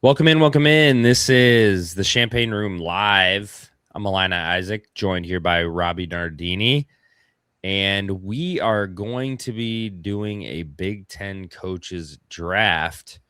Welcome in, welcome in. This is the Champagne Room Live. I'm Illini Isaac, joined here by Robby Nardini, and we are going to be doing a Big Ten coaches draft,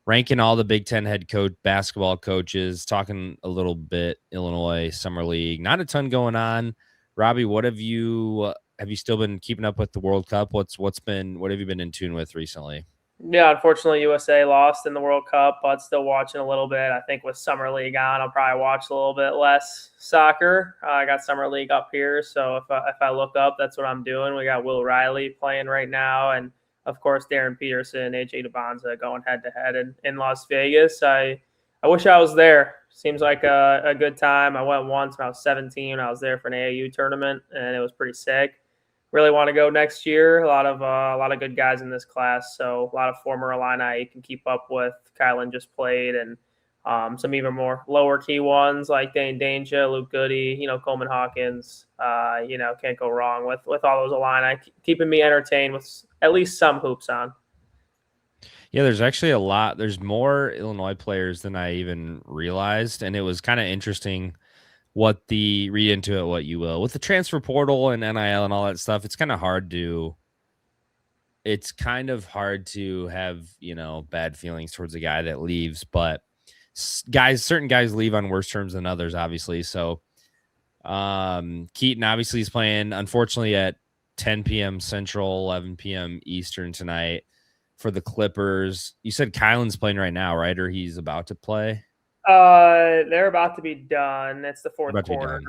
ranking all the Big Ten head coach basketball coaches, talking a little bit Illinois Summer League. Not a ton going on. Robby, what have you still been keeping up with the World Cup? What have you been in tune with recently? Yeah, unfortunately, USA lost in the World Cup, but still watching a little bit. I think with Summer League on, I'll probably watch a little bit less soccer. I got Summer League up here, so if I look up, that's what I'm doing. We got Will Riley playing right now, and of course Darren Peterson, AJ DeBonza going head to head in Las Vegas. I wish I was there. Seems like a good time. I went once when I was 17. I was there for an AAU tournament, and it was pretty sick. Really want to go next year. A lot of good guys in this class. So a lot of former Illini you can keep up with. Kylan just played, and some even more lower key ones like Dane Danger, Luke Goody, Coleman Hawkins. Can't go wrong with all those Illini keeping me entertained with at least some hoops on. Yeah, there's actually a lot. There's more Illinois players than I even realized, and it was kind of interesting read into it what you will with the transfer portal and NIL and all that stuff. It's kind of hard to have bad feelings towards a guy that leaves, but certain guys leave on worse terms than others, obviously. So Keaton obviously is playing, unfortunately, at 10 p.m. Central, 11 p.m. Eastern tonight for the Clippers. You said Kylan's playing right now, right? Or he's about to play? They're about to be done. It's the fourth quarter.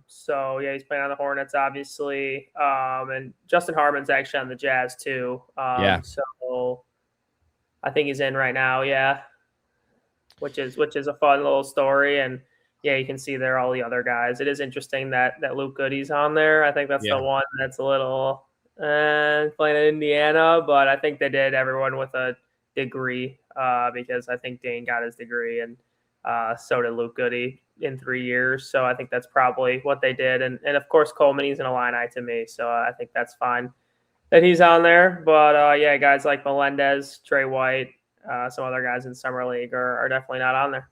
So yeah, he's playing on the Hornets, obviously. And Justin Harmon's actually on the Jazz too. So I think he's in right now. Yeah, which is a fun little story. And yeah, you can see there all the other guys. It is interesting that Luke Goody's on there. I think that's the one that's a little playing in Indiana, but I think they did everyone with a degree because I think Dane got his degree and so did Luke Goody in 3 years. So I think that's probably what they did. And of course, Coleman, he's an Illini to me. So I think that's fine that he's on there. But yeah, guys like Melendez, Trey White, some other guys in Summer League are definitely not on there.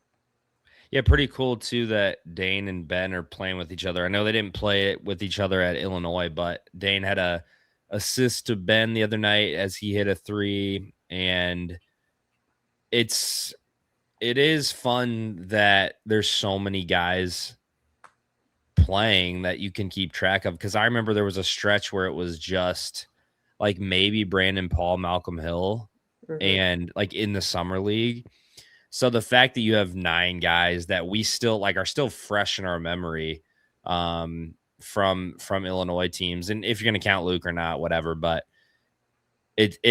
Yeah, pretty cool too that Dane and Ben are playing with each other. I know they didn't play it with each other at Illinois, but Dane had a assist to Ben the other night as he hit a three, and it is fun that there's so many guys playing that you can keep track of, because I remember there was a stretch where it was just like maybe Brandon Paul, Malcolm Hill, and like in the Summer League. So the fact that you have 9 guys that we still are still fresh in our memory from Illinois teams, and if you're going to count Luke or not, whatever, but it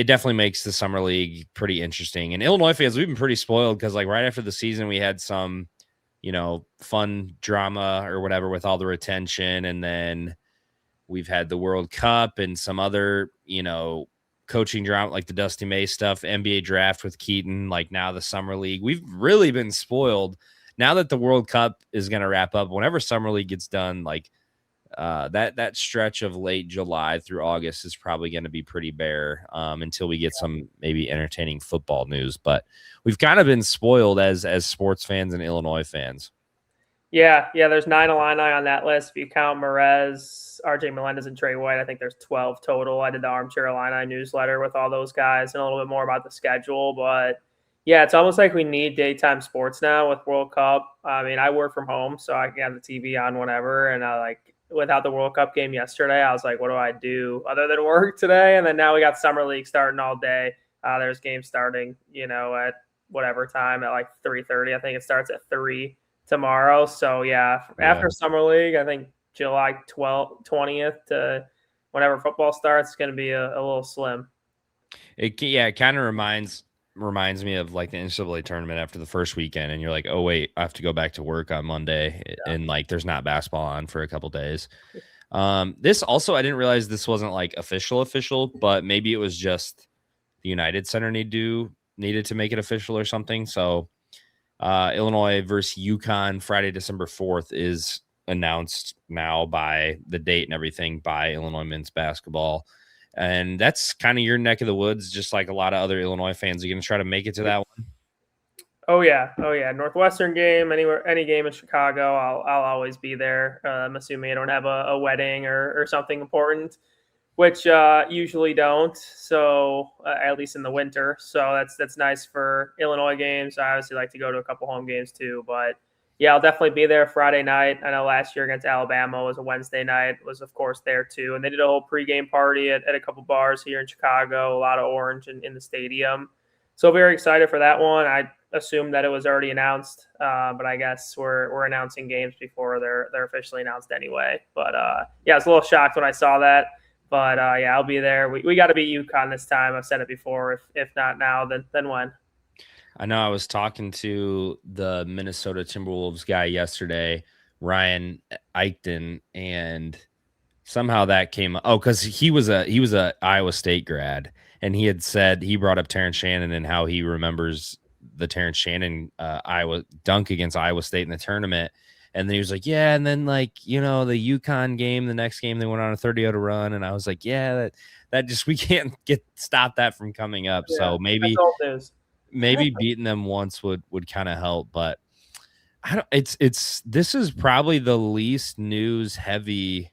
definitely makes the Summer League pretty interesting. And Illinois fans, we've been pretty spoiled because like right after the season we had some fun drama or whatever with all the retention, and then we've had the World Cup and some other coaching drama like the Dusty May stuff, NBA draft with Keaton, like now the Summer League. We've really been spoiled. Now that the World Cup is going to wrap up, whenever Summer League gets done, like that stretch of late July through August is probably going to be pretty bare until we get some maybe entertaining football news. But we've kind of been spoiled as sports fans and Illinois fans. Yeah, there's 9 Illini on that list. If you count Merez, RJ Melendez, and Trey White, I think there's 12 total. I did the Armchair Illini newsletter with all those guys and a little bit more about the schedule. But yeah, it's almost like we need daytime sports now with World Cup. I mean, I work from home, so I can have the TV on whenever. And without the World Cup game yesterday, I was like, what do I do other than work today? And then now we got Summer League starting all day. There's games starting, at whatever time at like 3:30. I think it starts at 3 tomorrow. So yeah, after Summer League, I think July 20th to whenever football starts, it's going to be a little slim. It kind of reminds me of like the NCAA tournament after the first weekend, and you're like, oh wait, I have to go back to work on Monday, and like there's not basketball on for a couple days. This also, I didn't realize this wasn't like official, but maybe it was just the United Center needed to make it official or something. So Illinois versus UConn Friday, December 4th is announced now by the date and everything by Illinois men's basketball. And that's kind of your neck of the woods, just like a lot of other Illinois fans. Are you going to try to make it to that one? Oh yeah, Northwestern game, anywhere, any game in Chicago, I'll always be there. I'm assuming I don't have a wedding or something important, which usually don't. So at least in the winter. So that's nice for Illinois games. I obviously like to go to a couple home games too, but yeah, I'll definitely be there Friday night. I know last year against Alabama was a Wednesday night. Was of course there too, and they did a whole pregame party at a couple bars here in Chicago. A lot of orange in the stadium. So very excited for that one. I assumed that it was already announced, but I guess we're announcing games before they're officially announced anyway. But yeah, I was a little shocked when I saw that. But yeah, I'll be there. We got to beat UConn this time. I've said it before. If not now, then when? I know I was talking to the Minnesota Timberwolves guy yesterday, Ryan Eichten, and somehow that came up. Oh, because he was a Iowa State grad, and he had said he brought up Terrence Shannon and how he remembers the Terrence Shannon Iowa dunk against Iowa State in the tournament. And then he was like, yeah, and then the UConn game, the next game they went on a 30-0 run, and I was like, yeah, that just we can't stop that from coming up. Yeah, So that's old news. maybe beating them once would kind of help, but I don't. It's this is probably the least news heavy.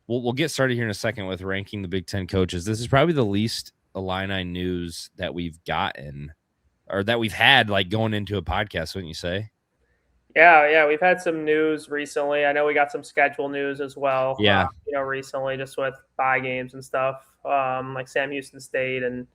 We'll get started here in a second with ranking the Big Ten coaches. This is probably the least Illini news that we've gotten or that we've had like going into a podcast, wouldn't you say? Yeah, we've had some news recently. I know we got some schedule news as well. Yeah. Recently just with bye games and stuff, like Sam Houston State and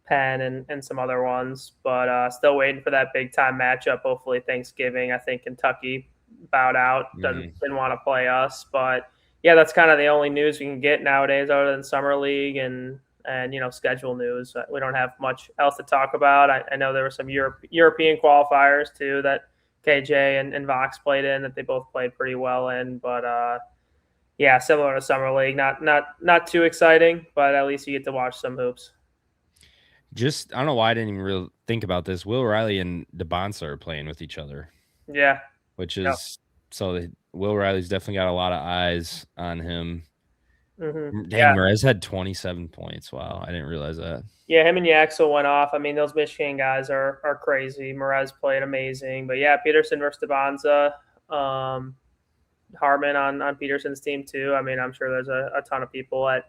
Penn and some other ones. But still waiting for that big time matchup. Hopefully Thanksgiving. I think Kentucky bowed out, didn't want to play us. But yeah, that's kind of the only news we can get nowadays, other than summer league and schedule news. We don't have much else to talk about. I know there were some European qualifiers too that KJ and Vox played in that they both played pretty well in. But yeah, similar to summer league, not too exciting, but at least you get to watch some hoops. Just I don't know why I didn't even really think about this. Will Riley and DeBonsa are playing with each other. Yeah, which is Will Riley's definitely got a lot of eyes on him. Mm-hmm. Dang, Merez had 27 points. Wow, I didn't realize that. Yeah, him and Yaxel went off. I mean, those Michigan guys are crazy. Merez played amazing, but yeah, Peterson versus DeBonsa, Harmon on Peterson's team too. I mean, I'm sure there's a ton of people at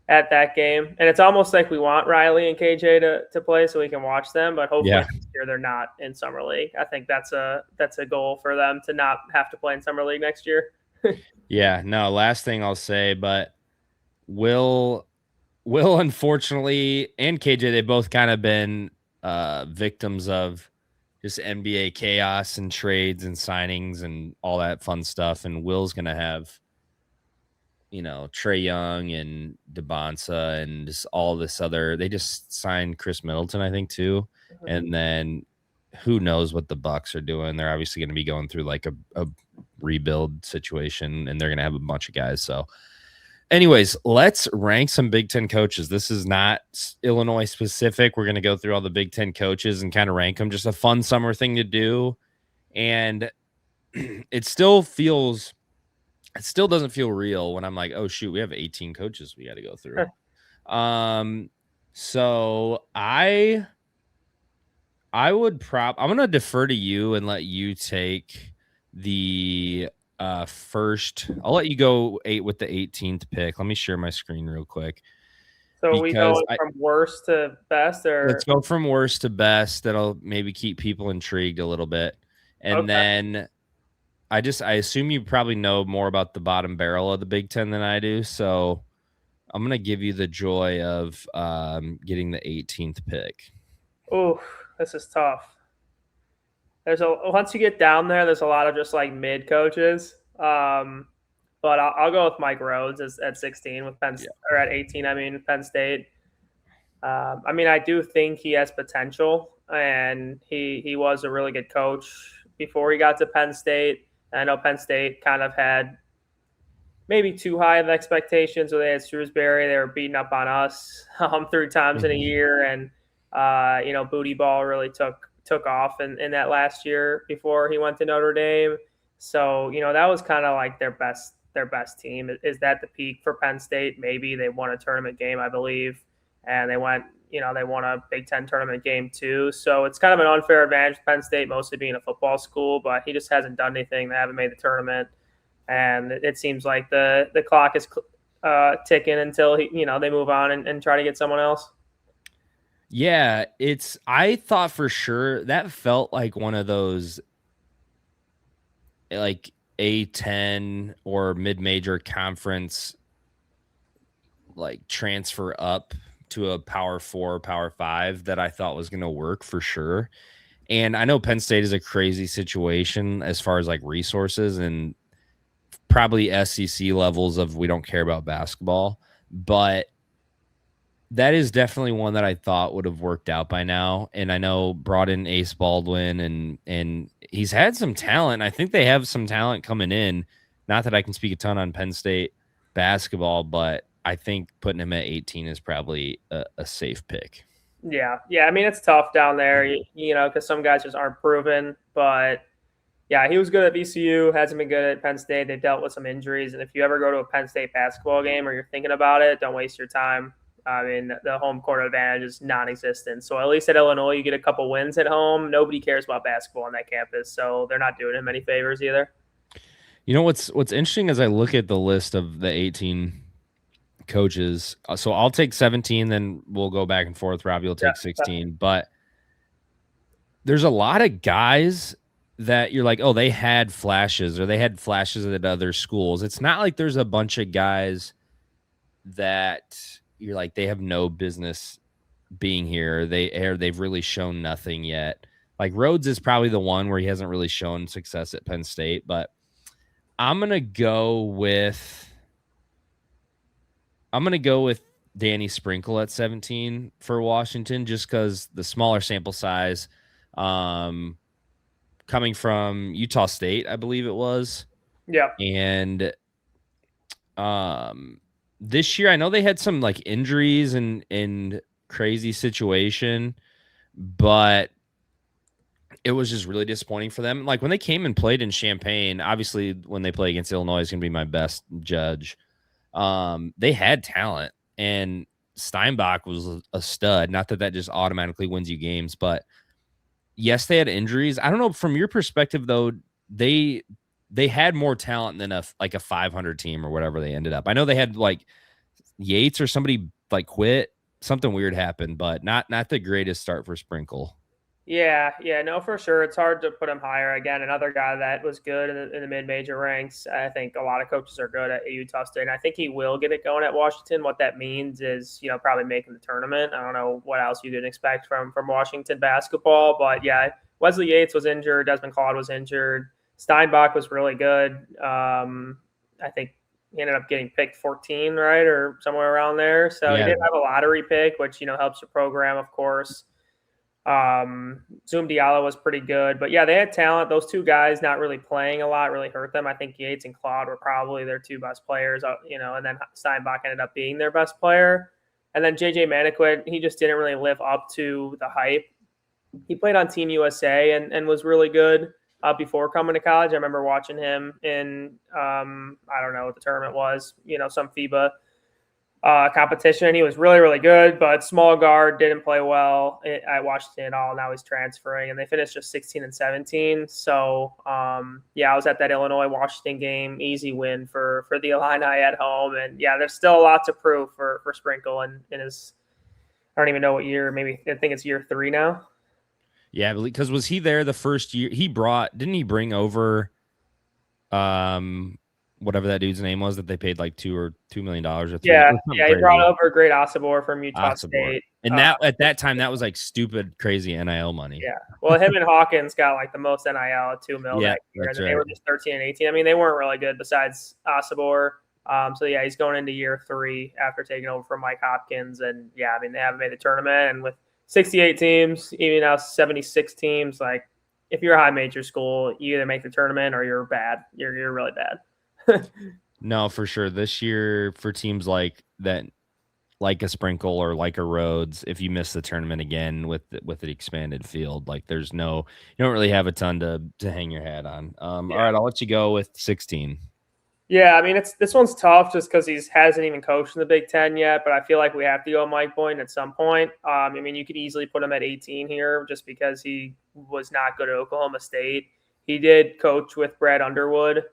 that game, and it's almost like we want Riley and KJ to play so we can watch them. But hopefully next year they're not in summer league. I think that's a goal for them to not have to play in summer league next year. Yeah, no. Last thing I'll say, but Will unfortunately and KJ, they both kind of been victims of just NBA chaos and trades and signings and all that fun stuff. And Will's gonna have Trae Young and DeBonsa and just all this other. They just signed Chris Middleton, I think, too. Mm-hmm. And then who knows what the Bucks are doing? They're obviously going to be going through like a rebuild situation, and they're going to have a bunch of guys. So, anyways, let's rank some Big Ten coaches. This is not Illinois specific. We're going to go through all the Big Ten coaches and kind of rank them. Just a fun summer thing to do, and it still doesn't feel real when I'm like, oh shoot, we have 18 coaches we got to go through. So I'm going to defer to you and let you take the first. I'll let you go with the 18th pick. Let me share my screen real quick. So we go from worst to best, or let's go from worst to best. That'll maybe keep people intrigued a little bit. And then I assume you probably know more about the bottom barrel of the Big Ten than I do. So I'm going to give you the joy of getting the 18th pick. Oh, this is tough. Once you get down there, there's a lot of just like mid coaches. But I'll go with Mike Rhodes at 16 with Penn State, or at 18. I mean, Penn State. I mean, I do think he has potential, and he was a really good coach before he got to Penn State. I know Penn State kind of had maybe too high of expectations. So they had Shrewsbury. They were beating up on us 3 times in a year. And, Booty Ball really took off in that last year before he went to Notre Dame. So, that was kind of like their best team. Is that the peak for Penn State? Maybe they won a tournament game, I believe. And they went they won a Big Ten tournament game too. So it's kind of an unfair advantage Penn State, mostly being a football school, but he just hasn't done anything. They haven't made the tournament, and it seems like the clock is ticking until they move on and try to get someone else. Yeah, I thought for sure that felt like one of those like A10 or mid-major conference like transfer up to a Power 4, Power 5 that I thought was going to work for sure. And I know Penn State is a crazy situation as far as like resources and probably SEC levels of we don't care about basketball, but that is definitely one that I thought would have worked out by now. And I know brought in Ace Baldwin and he's had some talent. I think they have some talent coming in. Not that I can speak a ton on Penn State basketball, but I think putting him at 18 is probably a safe pick. Yeah. I mean, it's tough down there, because some guys just aren't proven. But yeah, he was good at VCU, hasn't been good at Penn State. They've dealt with some injuries. And if you ever go to a Penn State basketball game or you're thinking about it, don't waste your time. I mean, the home court advantage is non-existent. So at least at Illinois, you get a couple wins at home. Nobody cares about basketball on that campus, so they're not doing him any favors either. You know what's interesting as I look at the list of the 18 coaches. So I'll take 17, then we'll go back and forth. Robbie will take 16. But there's a lot of guys that you're like, oh, they had flashes or they had flashes at other schools. It's not like there's a bunch of guys that you're like, they have no business being here. They've really shown nothing yet. Like Rhodes is probably the one where he hasn't really shown success at Penn State, but I'm going to go with Danny Sprinkle at 17 for Washington, just because the smaller sample size, coming from Utah State, I believe it was. Yeah. And this year, I know they had some like injuries and crazy situation, but it was just really disappointing for them. Like when they came and played in Champaign, obviously when they play against Illinois is going to be my best judge. They had talent and Steinbach was a stud. Not that just automatically wins you games, but yes, they had injuries. I don't know from your perspective though, they had more talent than a 500 team or whatever they ended up. I know they had like Yates or somebody like quit. Something weird happened, but not the greatest start for Sprinkle. Yeah, no, for sure. It's hard to put him higher. Again, another guy that was good in the mid-major ranks. I think a lot of coaches are good at Utah State, and I think he will get it going at Washington. What that means is, probably making the tournament. I don't know what else you can expect from Washington basketball, but yeah, Wesley Yates was injured. Desmond Claude was injured. Steinbach was really good. I think he ended up getting picked 14, right, or somewhere around there. So he did have a lottery pick, which helps your program, of course. Zoom Diallo was pretty good, but yeah, they had talent. Those two guys not really playing a lot really hurt them. I think Yates and Claude were probably their two best players, and then Steinbach ended up being their best player. And then JJ Maniquit, he just didn't really live up to the hype. He played on Team USA and was really good before coming to college. I remember watching him in, I don't know what the tournament was, some FIBA competition. He was really, really good, but small guard, didn't play well at Washington at all. Now he's transferring, and they finished just 16 and 17. So, I was at that Illinois-Washington game. Easy win for the Illini at home. And, yeah, there's still a lot to prove for Sprinkle in his – I don't even know what year. Maybe I think it's year 3 now. Yeah, because was he there the first year? Didn't he bring over whatever that dude's name was that they paid like $2 million or $3 million. Yeah, he brought over Great Osobor from Utah State. And that at that time, that was like stupid, crazy NIL money. Yeah. Well, him and Hawkins got like the most NIL at $2 million that year. And they were just 13 and 18. I mean, they weren't really good besides Osobor. So, yeah, he's going into year 3 after taking over from Mike Hopkins. And, yeah, I mean, they haven't made the tournament. And with 68 teams, even now 76 teams, like if you're a high major school, you either make the tournament or you're bad. You're really bad. No, for sure. This year for teams like that, like a Sprinkle or like a Rhodes, if you miss the tournament again with the expanded field, like you don't really have a ton to hang your hat on. All right, I'll let you go with 16. Yeah, I mean, this one's tough just because he hasn't even coached in the Big Ten yet. But I feel like we have to go Mike Boynton at some point. I mean, you could easily put him at 18 here just because he was not good at Oklahoma State. He did coach with Brad Underwood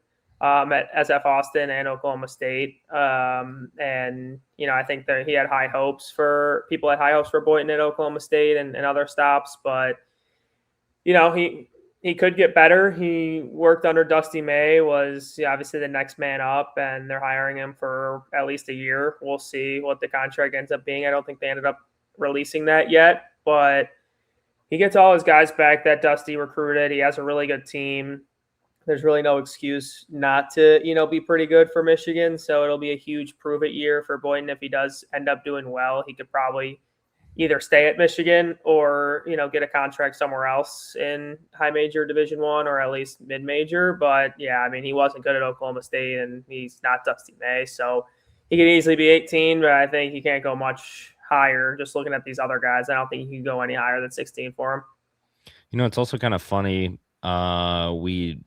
at SF Austin and Oklahoma State, and I think that he had high hopes for people had high hopes for Boynton at Oklahoma State and other stops, but he could get better. He worked under Dusty May, was obviously the next man up, and they're hiring him for at least a year. We'll see what the contract ends up being. I don't think they ended up releasing that yet, but he gets all his guys back that Dusty recruited. He has a really good team. There's really no excuse not to, be pretty good for Michigan. So it'll be a huge prove it year for Boynton. If he does end up doing well, he could probably either stay at Michigan or get a contract somewhere else in high major Division I or at least mid major. But yeah, I mean, he wasn't good at Oklahoma State, and he's not Dusty May, so he could easily be 18. But I think he can't go much higher. Just looking at these other guys, I don't think he can go any higher than 16 for him. It's also kind of funny. We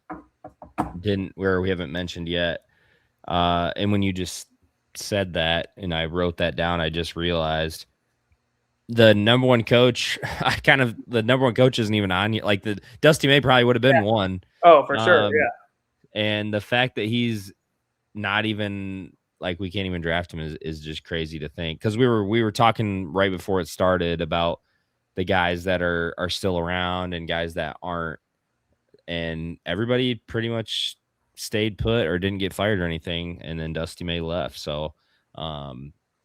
haven't mentioned yet, and when you just said that, and I wrote that down, I just realized the number one coach, the number one coach isn't even on yet. Like the Dusty May probably would have been one. Oh, for sure. Yeah. And the fact that he's not even like, we can't even draft him is just crazy to think. Cause we were talking right before it started about the guys that are still around and guys that aren't, and everybody pretty much stayed put or didn't get fired or anything. And then Dusty May left. So,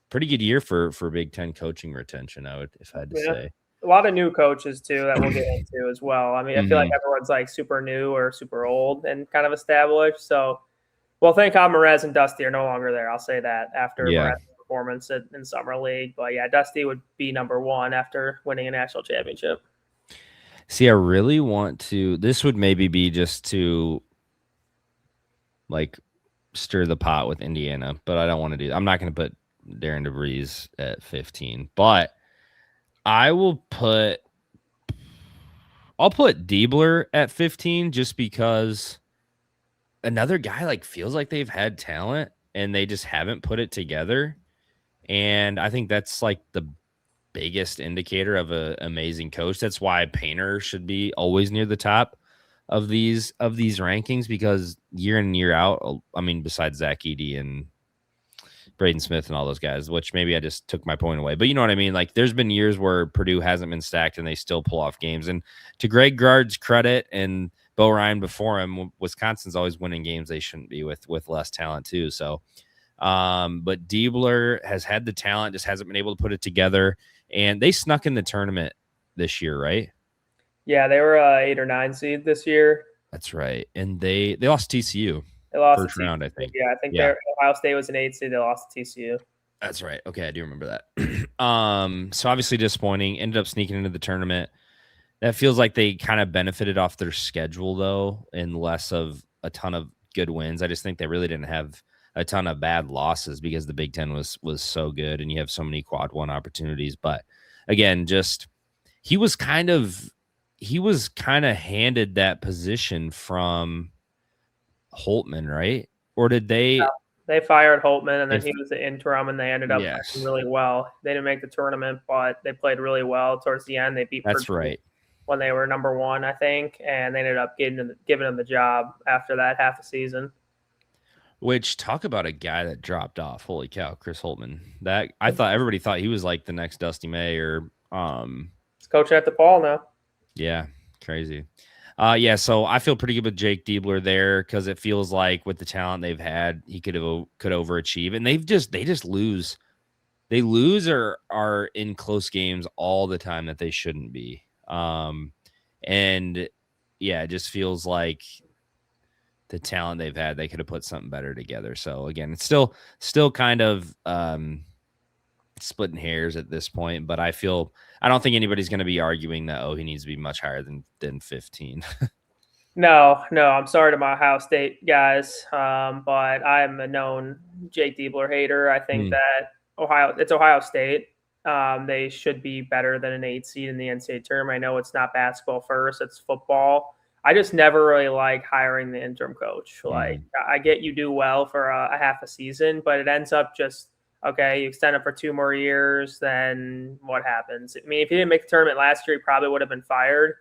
pretty good year for Big Ten coaching retention, if I had to say. A lot of new coaches too that we'll get into as well. I mean, I feel like everyone's like super new or super old and kind of established. So, well, thank God Merez and Dusty are no longer there. I'll say that after Merez's performance in Summer League. But yeah, Dusty would be number one after winning a national championship. See, I really want to. This would maybe be just to like stir the pot with Indiana, but I don't want to do that. I'm not going to put Darren DeVries at 15, but I'll put Diebler at 15 just because another guy like feels like they've had talent and they just haven't put it together. And I think that's like the biggest indicator of an amazing coach. That's why Painter should be always near the top of these rankings, because year in and year out, I mean, besides Zach Edey and Braden Smith and all those guys, which maybe I just took my point away, but you know what I mean? Like there's been years where Purdue hasn't been stacked and they still pull off games. And to Greg Gard's credit and Bo Ryan before him, Wisconsin's always winning games they shouldn't be with less talent too. So, but Diebler has had the talent, just hasn't been able to put it together. And they snuck in the tournament this year, right? Yeah, they were 8 or 9 seed this year. That's right. And they lost TCU. They lost first round, I think. Yeah, I think Ohio State was an 8 seed. They lost to TCU. That's right. Okay, I do remember that. So obviously disappointing. Ended up sneaking into the tournament. That feels like they kind of benefited off their schedule, though, and less of a ton of good wins. I just think they really didn't have a ton of bad losses because the Big Ten was so good, and you have so many quad one opportunities. But again, just he was kind of handed that position from Holtman, right? Or did they? Yeah, they fired Holtman, and then he was the interim, and they ended up playing really well. They didn't make the tournament, but they played really well towards the end. They beat Purdue when they were number one, I think, and they ended up giving them the job after that half a season. Which, talk about a guy that dropped off. Holy cow, Chris Holtman. That I thought everybody thought he was like the next Dusty May or he's coaching at DePaul now. Yeah, crazy. Yeah, so I feel pretty good with Jake Diebler there because it feels like with the talent they've had, he could overachieve, and they just lose. They lose or are in close games all the time that they shouldn't be. And yeah, it just feels like the talent they've had, they could have put something better together. So again, it's still kind of splitting hairs at this point, but I don't think anybody's going to be arguing that, he needs to be much higher than 15. No, I'm sorry to my Ohio State guys, but I'm a known Jake Diebler hater. I think that it's Ohio State. They should be better than an 8 seed in the NCAA tournament. I know it's not basketball first, it's football. I just never really like hiring the interim coach. Like, Mm-hmm. I get you do well for a half a season, but it ends up just, okay, you extend it for 2 more years, then what happens? I mean, if he didn't make the tournament last year, he probably would have been fired.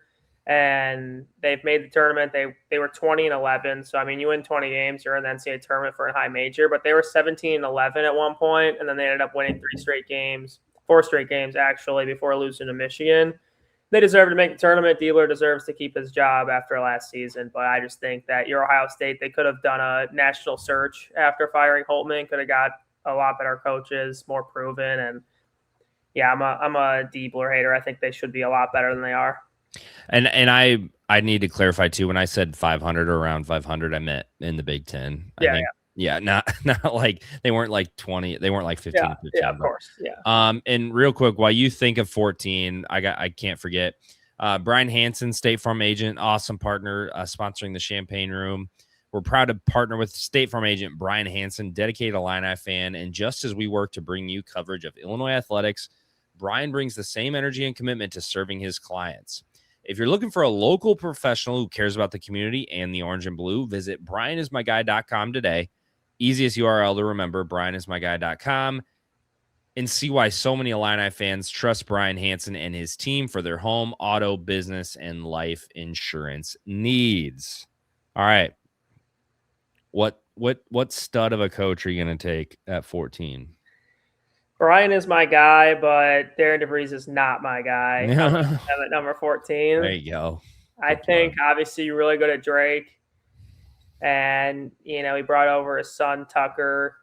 And they've made the tournament. They were 20-11. So I mean, you win 20 games, you're in the NCAA tournament for a high major. But they were 17-11 at one point, and then they ended up winning 4 straight games actually, before losing to Michigan. They deserve to make the tournament. Dealer deserves to keep his job after last season. But I just think that you're Ohio State. They could have done a national search after firing Holtman. Could have got a lot better coaches, more proven. And yeah, I'm a Deebler hater. I think they should be a lot better than they are. And I need to clarify too. When I said 500 or around 500, I meant in the Big Ten. I think. Yeah, not like they weren't like 20. They weren't like 15. Yeah, 15, yeah, of course. Yeah. And real quick, while you think of 14, I can't forget Brian Hansen, State Farm agent, awesome partner, sponsoring the Champagne Room. We're proud to partner with State Farm agent Brian Hansen, dedicated Illini fan. And just as we work to bring you coverage of Illinois athletics, Brian brings the same energy and commitment to serving his clients. If you're looking for a local professional who cares about the community and the orange and blue, visit brianismyguy.com today. Easiest URL to remember, brianismyguy.com, and see why so many Illini fans trust Brian Hansen and his team for their home, auto, business, and life insurance needs. All right. What stud of a coach are you going to take at 14? Brian is my guy, but Darren DeVries is not my guy. At number 14. There you go. I think obviously you're really good at Drake. And, he brought over his son, Tucker,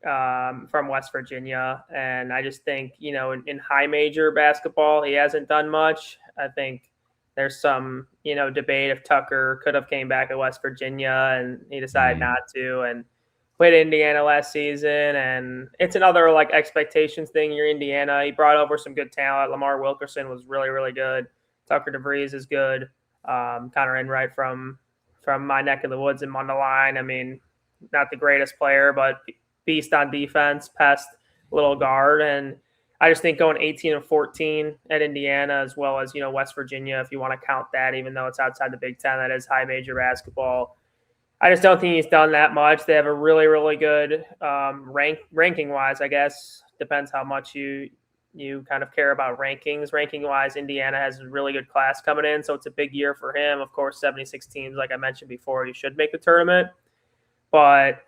from West Virginia. And I just think, in high major basketball, he hasn't done much. I think there's some, debate if Tucker could have came back at West Virginia, and he decided not to. And played Indiana last season, and it's another like expectations thing. You're Indiana. He brought over some good talent. Lamar Wilkerson was really, really good. Tucker DeVries is good. Connor Enright from my neck of the woods in Mundelein. I mean, not the greatest player, but beast on defense, pest little guard. And I just think going 18-14 at Indiana, as well as, West Virginia, if you want to count that, even though it's outside the Big Ten, that is high major basketball. I just don't think he's done that much. They have a really, really good ranking-wise, I guess. Depends how much you kind of care about rankings. Ranking-wise, Indiana has a really good class coming in, so it's a big year for him. Of course, 76 teams, like I mentioned before, you should make the tournament. But,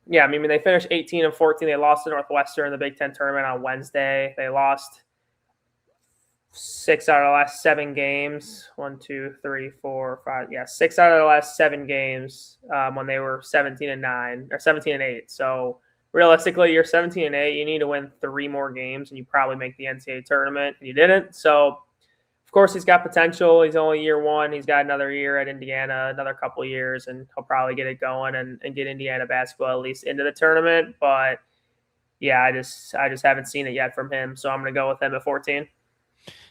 yeah, I mean, they finished 18-14. They lost to Northwestern in the Big Ten tournament on Wednesday. They lost 6 out of the last 7 games. 1, 2, 3, 4, 5. Yeah, 6 out of the last 7 games when they were 17-9 or 17-8. So realistically, you're 17-8. You need to win 3 more games, and you probably make the NCAA tournament. And you didn't. So of course he's got potential. He's only year 1. He's got another year at Indiana, another couple of years, and he'll probably get it going and get Indiana basketball at least into the tournament. But yeah, I just haven't seen it yet from him. So I'm going to go with him at 14.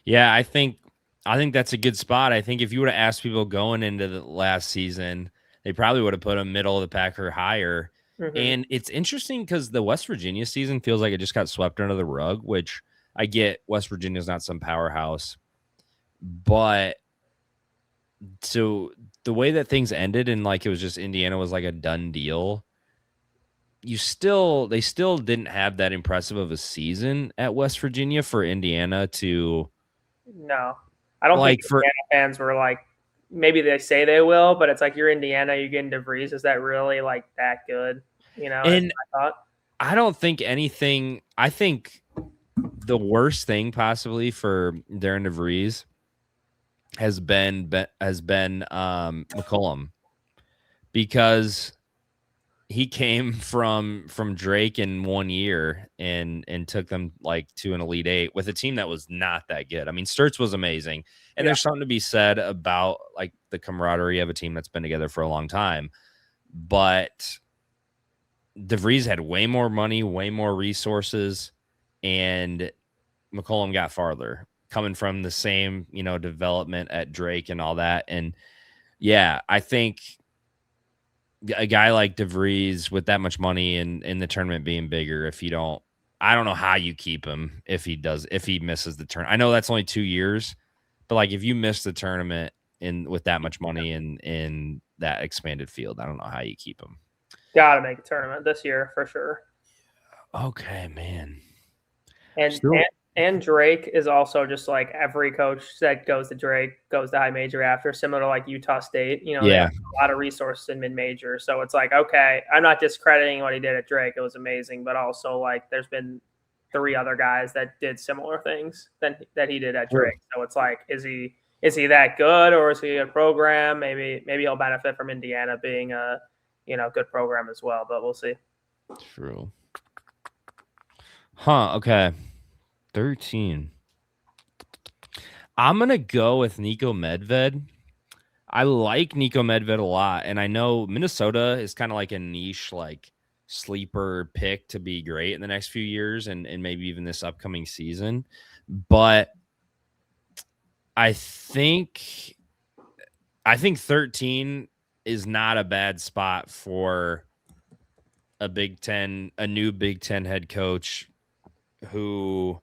Yeah, I think that's a good spot. I think if you would have asked people going into the last season, they probably would have put him middle of the pack or higher. Mm-hmm. And it's interesting because the West Virginia season feels like it just got swept under the rug, which I get. West Virginia is not some powerhouse, but so the way that things ended and like it was just Indiana was like a done deal. They still didn't have that impressive of a season at West Virginia for Indiana to. No, I don't think Indiana fans were like, maybe they say they will, but it's like you're Indiana, you're getting DeVries. Is that really like that good? And I don't think anything. I think the worst thing possibly for Darren DeVries has been McCollum, because he came from Drake in 1 year and took them like to an Elite 8 with a team that was not that good. I mean, Sturts was amazing. And there's something to be said about like the camaraderie of a team that's been together for a long time. But DeVries had way more money, way more resources, and McCollum got farther coming from the same, development at Drake and all that. And yeah, I think a guy like DeVries with that much money and in the tournament being bigger, I don't know how you keep him if he misses the tournament. I know that's only 2 years, but like if you miss the tournament, with that much money in that expanded field. I don't know how you keep him. Got to make a tournament this year for sure. Okay, man. And Drake is also just like every coach that goes to Drake goes to high major after, similar to like Utah State. They have a lot of resources in mid major, so it's like, okay, I'm not discrediting what he did at Drake; it was amazing, but also like there's been 3 other guys that did similar things that he did at Drake. So it's like, is he that good, or is he a program? Maybe he'll benefit from Indiana being a good program as well, but we'll see. True. Huh. Okay. 13. I'm going to go with Niko Medved. I like Niko Medved a lot. And I know Minnesota is kind of like a niche, like sleeper pick to be great in the next few years and maybe even this upcoming season. But I think 13 is not a bad spot for a new Big Ten head coach who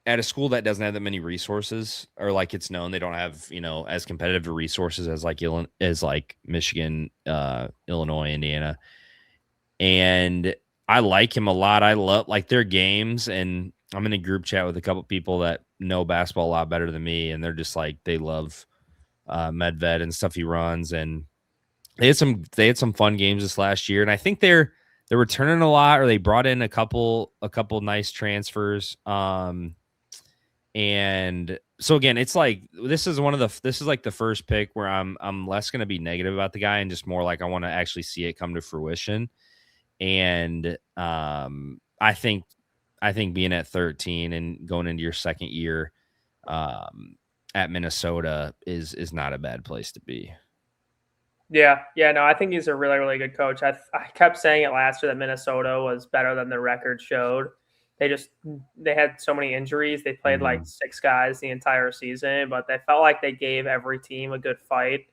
at a school that doesn't have that many resources, or like it's known they don't have, as competitive resources as like Michigan, Illinois, Indiana. And I like him a lot. I love like their games, and I'm in a group chat with a couple people that know basketball a lot better than me, and they're just like they love Medved and stuff he runs, and they had some fun games this last year, and I think they're returning a lot, or they brought in a couple nice transfers. And so again, it's like this is like the first pick where I'm less going to be negative about the guy and just more like I want to actually see it come to fruition. And I think being at 13 and going into your second year at Minnesota is not a bad place to be. Yeah, no, I think he's a really, really good coach. I kept saying it last year that Minnesota was better than the record showed. They had so many injuries. They played like 6 guys the entire season, but they felt like they gave every team a good fight.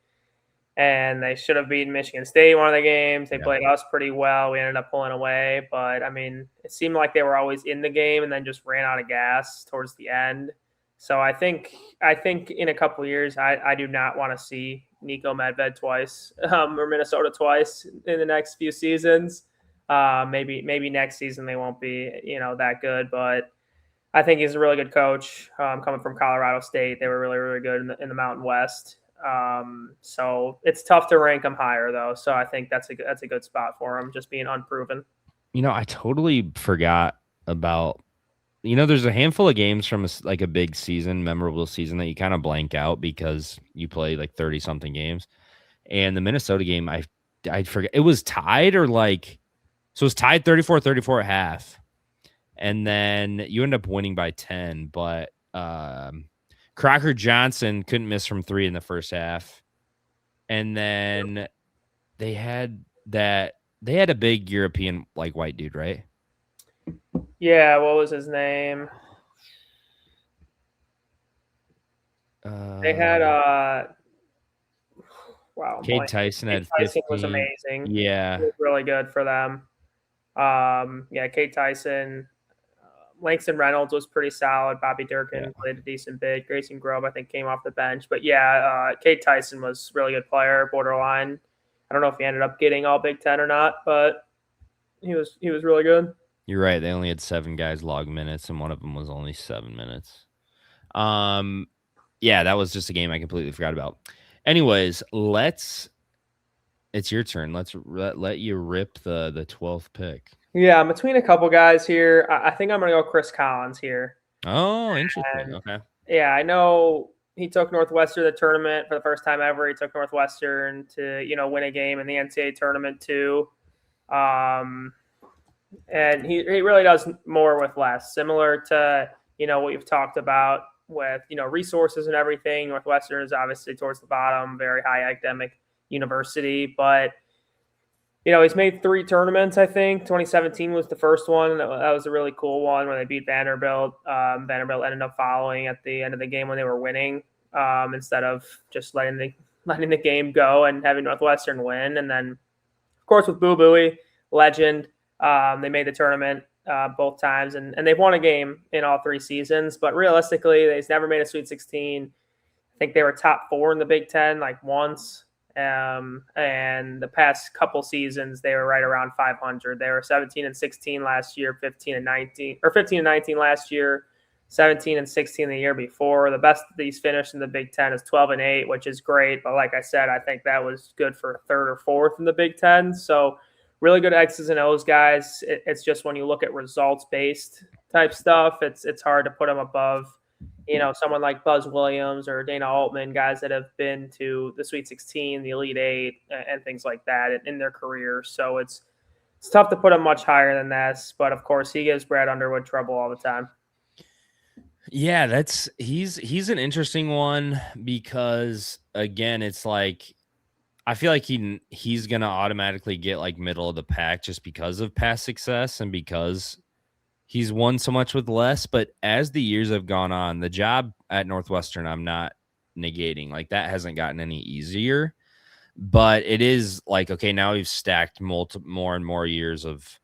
And they should have beaten Michigan State one of the games. They played us pretty well. We ended up pulling away, but I mean, it seemed like they were always in the game and then just ran out of gas towards the end. So I think in a couple of years, I do not want to see Niko Medved twice or Minnesota twice in the next few seasons. Maybe next season they won't be that good, but I think he's a really good coach. Coming from Colorado State, they were really, really good in the Mountain West. So it's tough to rank him higher though. So I think that's a good spot for him, just being unproven. I totally forgot about. There's a handful of games from a big season, memorable season that you kind of blank out because you play like 30 something games. And the Minnesota game, I forget, it was tied so it was tied 34-34 at half. And then you end up winning by 10, but Crocker Johnson couldn't miss from 3 in the first half. And then they had a big European like white dude, right? Yeah, what was his name? They had wow, Cade Tyson had 15. Tyson was amazing. Yeah, he was really good for them. Cade Tyson, Langston Reynolds was pretty solid. Bobby Durkin played a decent bit. Grayson Grove, I think, came off the bench. But Cade Tyson was a really good player, borderline. I don't know if he ended up getting all Big Ten or not, but he was really good. You're right. They only had 7 guys log minutes, and one of them was only 7 minutes. Yeah, that was just a game I completely forgot about. Anyways, it's your turn. Let's let you rip the 12th pick. Yeah, I'm between a couple guys here. I think I'm going to go Chris Collins here. Oh, interesting. Okay. Yeah, I know he took Northwestern to the tournament for the first time ever. He took Northwestern to, win a game in the NCAA tournament too. And he really does more with less, similar to, what we've talked about with, resources and everything. Northwestern is obviously towards the bottom, very high academic university, but he's made 3 tournaments, I think. 2017 was the first one. That was a really cool one when they beat Vanderbilt. Vanderbilt ended up following at the end of the game when they were winning, instead of just letting the game go and having Northwestern win. And then, of course, with Boo Buie, legend, they made the tournament both times, and they've won a game in all 3 seasons. But realistically, they've never made a Sweet 16. I think they were top 4 in the Big Ten like once. And the past couple seasons, they were right around 500. They were 17-16 last year, 15-19, or 15-19 last year, 17-16 the year before. The best these finished in the Big Ten is 12-8, which is great. But like I said, I think that was good for third or fourth in the Big Ten. So really good X's and O's guys. It's just when you look at results based type stuff, it's hard to put them above someone like Buzz Williams or Dana Altman, guys that have been to the Sweet 16, the Elite Eight, and things like that in their career. So it's tough to put him much higher than this. But of course, he gives Brad Underwood trouble all the time. Yeah, he's an interesting one because again, it's like I feel like he's gonna automatically get like middle of the pack just because of past success and because he's won so much with less. But as the years have gone on, the job at Northwestern, I'm not negating. Like that hasn't gotten any easier. But it is like, okay, now we've stacked more and more years of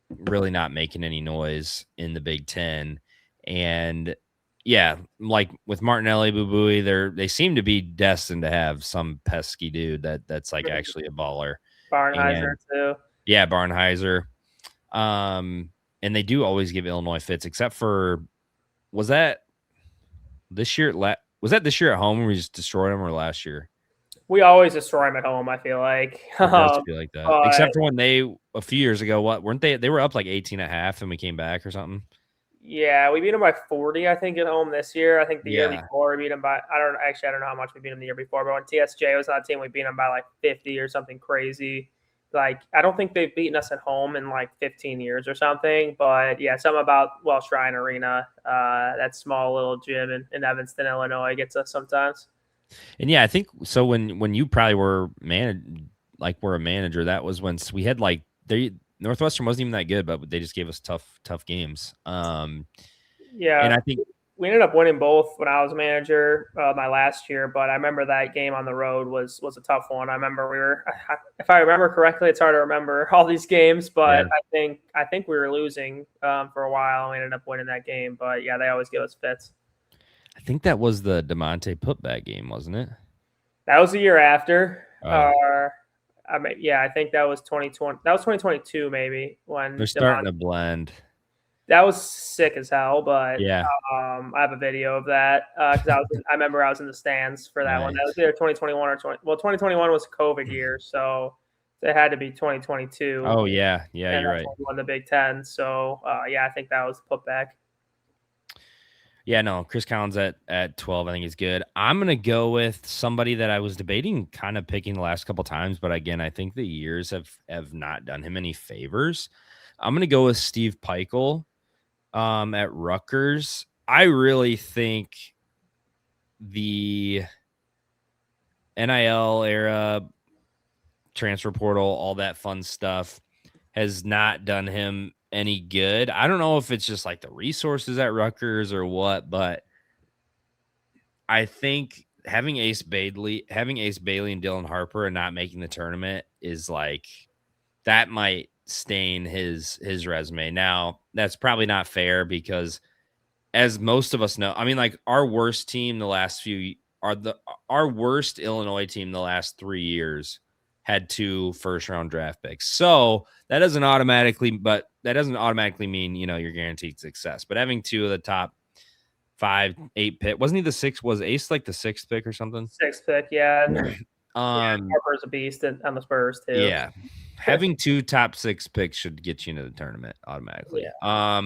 really not making any noise in the Big Ten. And yeah, like with Martinelli, Bubui, they seem to be destined to have some pesky dude that's like actually a baller. Barnheiser too. Yeah, Barnheiser. And they do always give Illinois fits, except for was that this year? Was that this year at home when we just destroyed them, or last year? We always destroy them at home. I feel like it does feel like that, except for when they a few years ago. What weren't they? They were up like 18.5, and we came back or something. Yeah, we beat them by 40, I think, at home this year. I think the year before we beat them by I don't know how much we beat them the year before, but when TSJ was on the team, we beat them by like 50 or something crazy. Like I don't think they've beaten us at home in like 15 years or something. But yeah, something about Welsh Shrine Arena, that small little gym in Evanston, Illinois, gets us sometimes. And yeah, I think so. When you probably were a manager, that was when we had like Northwestern wasn't even that good, but they just gave us tough games. Yeah, and I think we ended up winning both when I was manager my last year. But I remember that game on the road was a tough one. I remember if I remember correctly, it's hard to remember all these games, but yeah. I think we were losing for a while, and we ended up winning that game. But yeah, they always give us fits. I think that was the DeMonte putback game, wasn't it? That was the year after. I think that was 2020. That was 2022, maybe, when they're starting to blend. That was sick as hell, but yeah, I have a video of that because I remember I was in the stands for that one. That was either 2021 or 2021 was COVID year, so it had to be 2022. Oh yeah, you're right. Won the Big Ten, so I think that was putback. Yeah, no, Chris Collins at 12, I think is good. I'm gonna go with somebody that I was debating, kind of picking the last couple times, but again, I think the years have not done him any favors. I'm gonna go with Steve Peichel at Rutgers. I really think the NIL era, transfer portal, all that fun stuff has not done him any good. I don't know if it's just like the resources at Rutgers or what, but I think having Ace Bailey and Dylan Harper and not making the tournament is like that might stain his resume. Now, that's probably not fair because as most of us know, I mean, like our worst team our worst Illinois team the last 3 years had 2 first-round draft picks. So that doesn't automatically mean, you're guaranteed success. But having 2 of the top 5, 8 pick, wasn't he the 6th? Was Ace like the 6th pick or something? 6th pick, yeah. Harper's a beast on the Spurs too. Yeah. Having 2 top 6 picks should get you into the tournament automatically. Yeah. I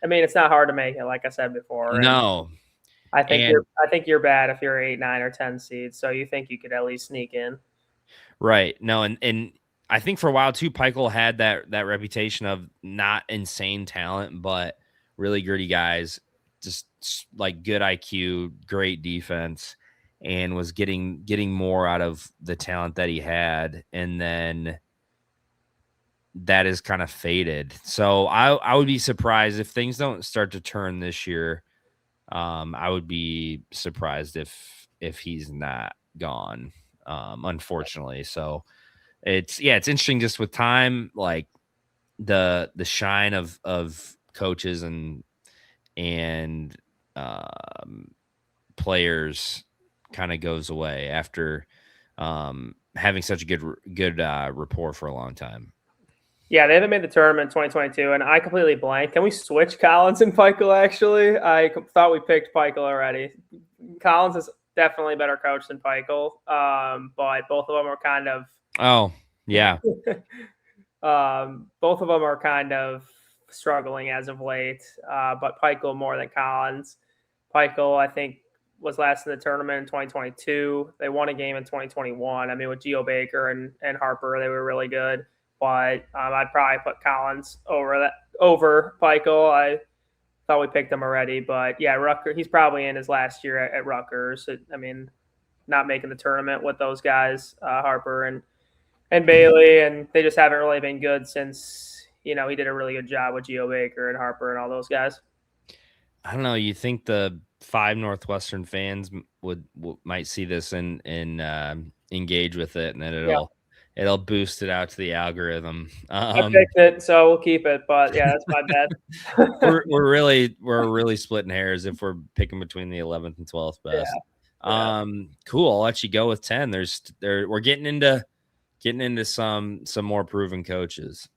mean, it's not hard to make it, like I said before. No. I think you're bad if you're 8, 9, or 10 seeds. So you think you could at least sneak in. Right. No, and I think for a while too, Peichel had that reputation of not insane talent, but really gritty guys, just like good IQ, great defense, and was getting more out of the talent that he had. And then that is kind of faded. So I would be surprised if things don't start to turn this year. I would be surprised if he's not gone. Unfortunately. So it's interesting just with time, like the shine of coaches and players kind of goes away after having such a good rapport for a long time. Yeah, they haven't made the tournament in 2022, and I completely blanked. Can we switch Collins and Peichel, actually? I thought we picked Peichel already. Collins is definitely a better coach than Peichel, but both of them are kind of... Oh, yeah. Both of them are kind of struggling as of late, but Peichel more than Collins. Peichel, I think, was last in the tournament in 2022. They won a game in 2021. I mean, with Geo Baker and Harper, they were really good. But I'd probably put Collins over Peichel. I thought we picked him already, but yeah, Rutgers. He's probably in his last year at Rutgers. I mean, not making the tournament with those guys, Harper and Bailey, and they just haven't really been good since he did a really good job with Geo Baker and Harper and all those guys. I don't know. You think the 5 Northwestern fans might see this and engage with it, and then it'll boost it out to the algorithm. I picked it, so we'll keep it. But yeah, that's my bad. we're really splitting hairs if we're picking between the 11th and 12th best. Yeah. Cool. I'll let you go with 10. We're getting into some more proven coaches.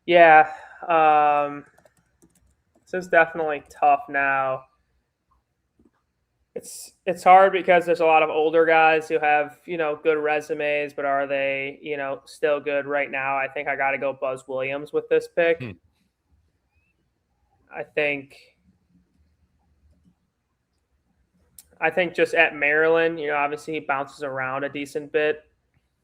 Yeah. This is definitely tough now. It's hard because there's a lot of older guys who have, good resumes, but are they, still good right now? I think I got to go Buzz Williams with this pick. I think just at Maryland, obviously he bounces around a decent bit,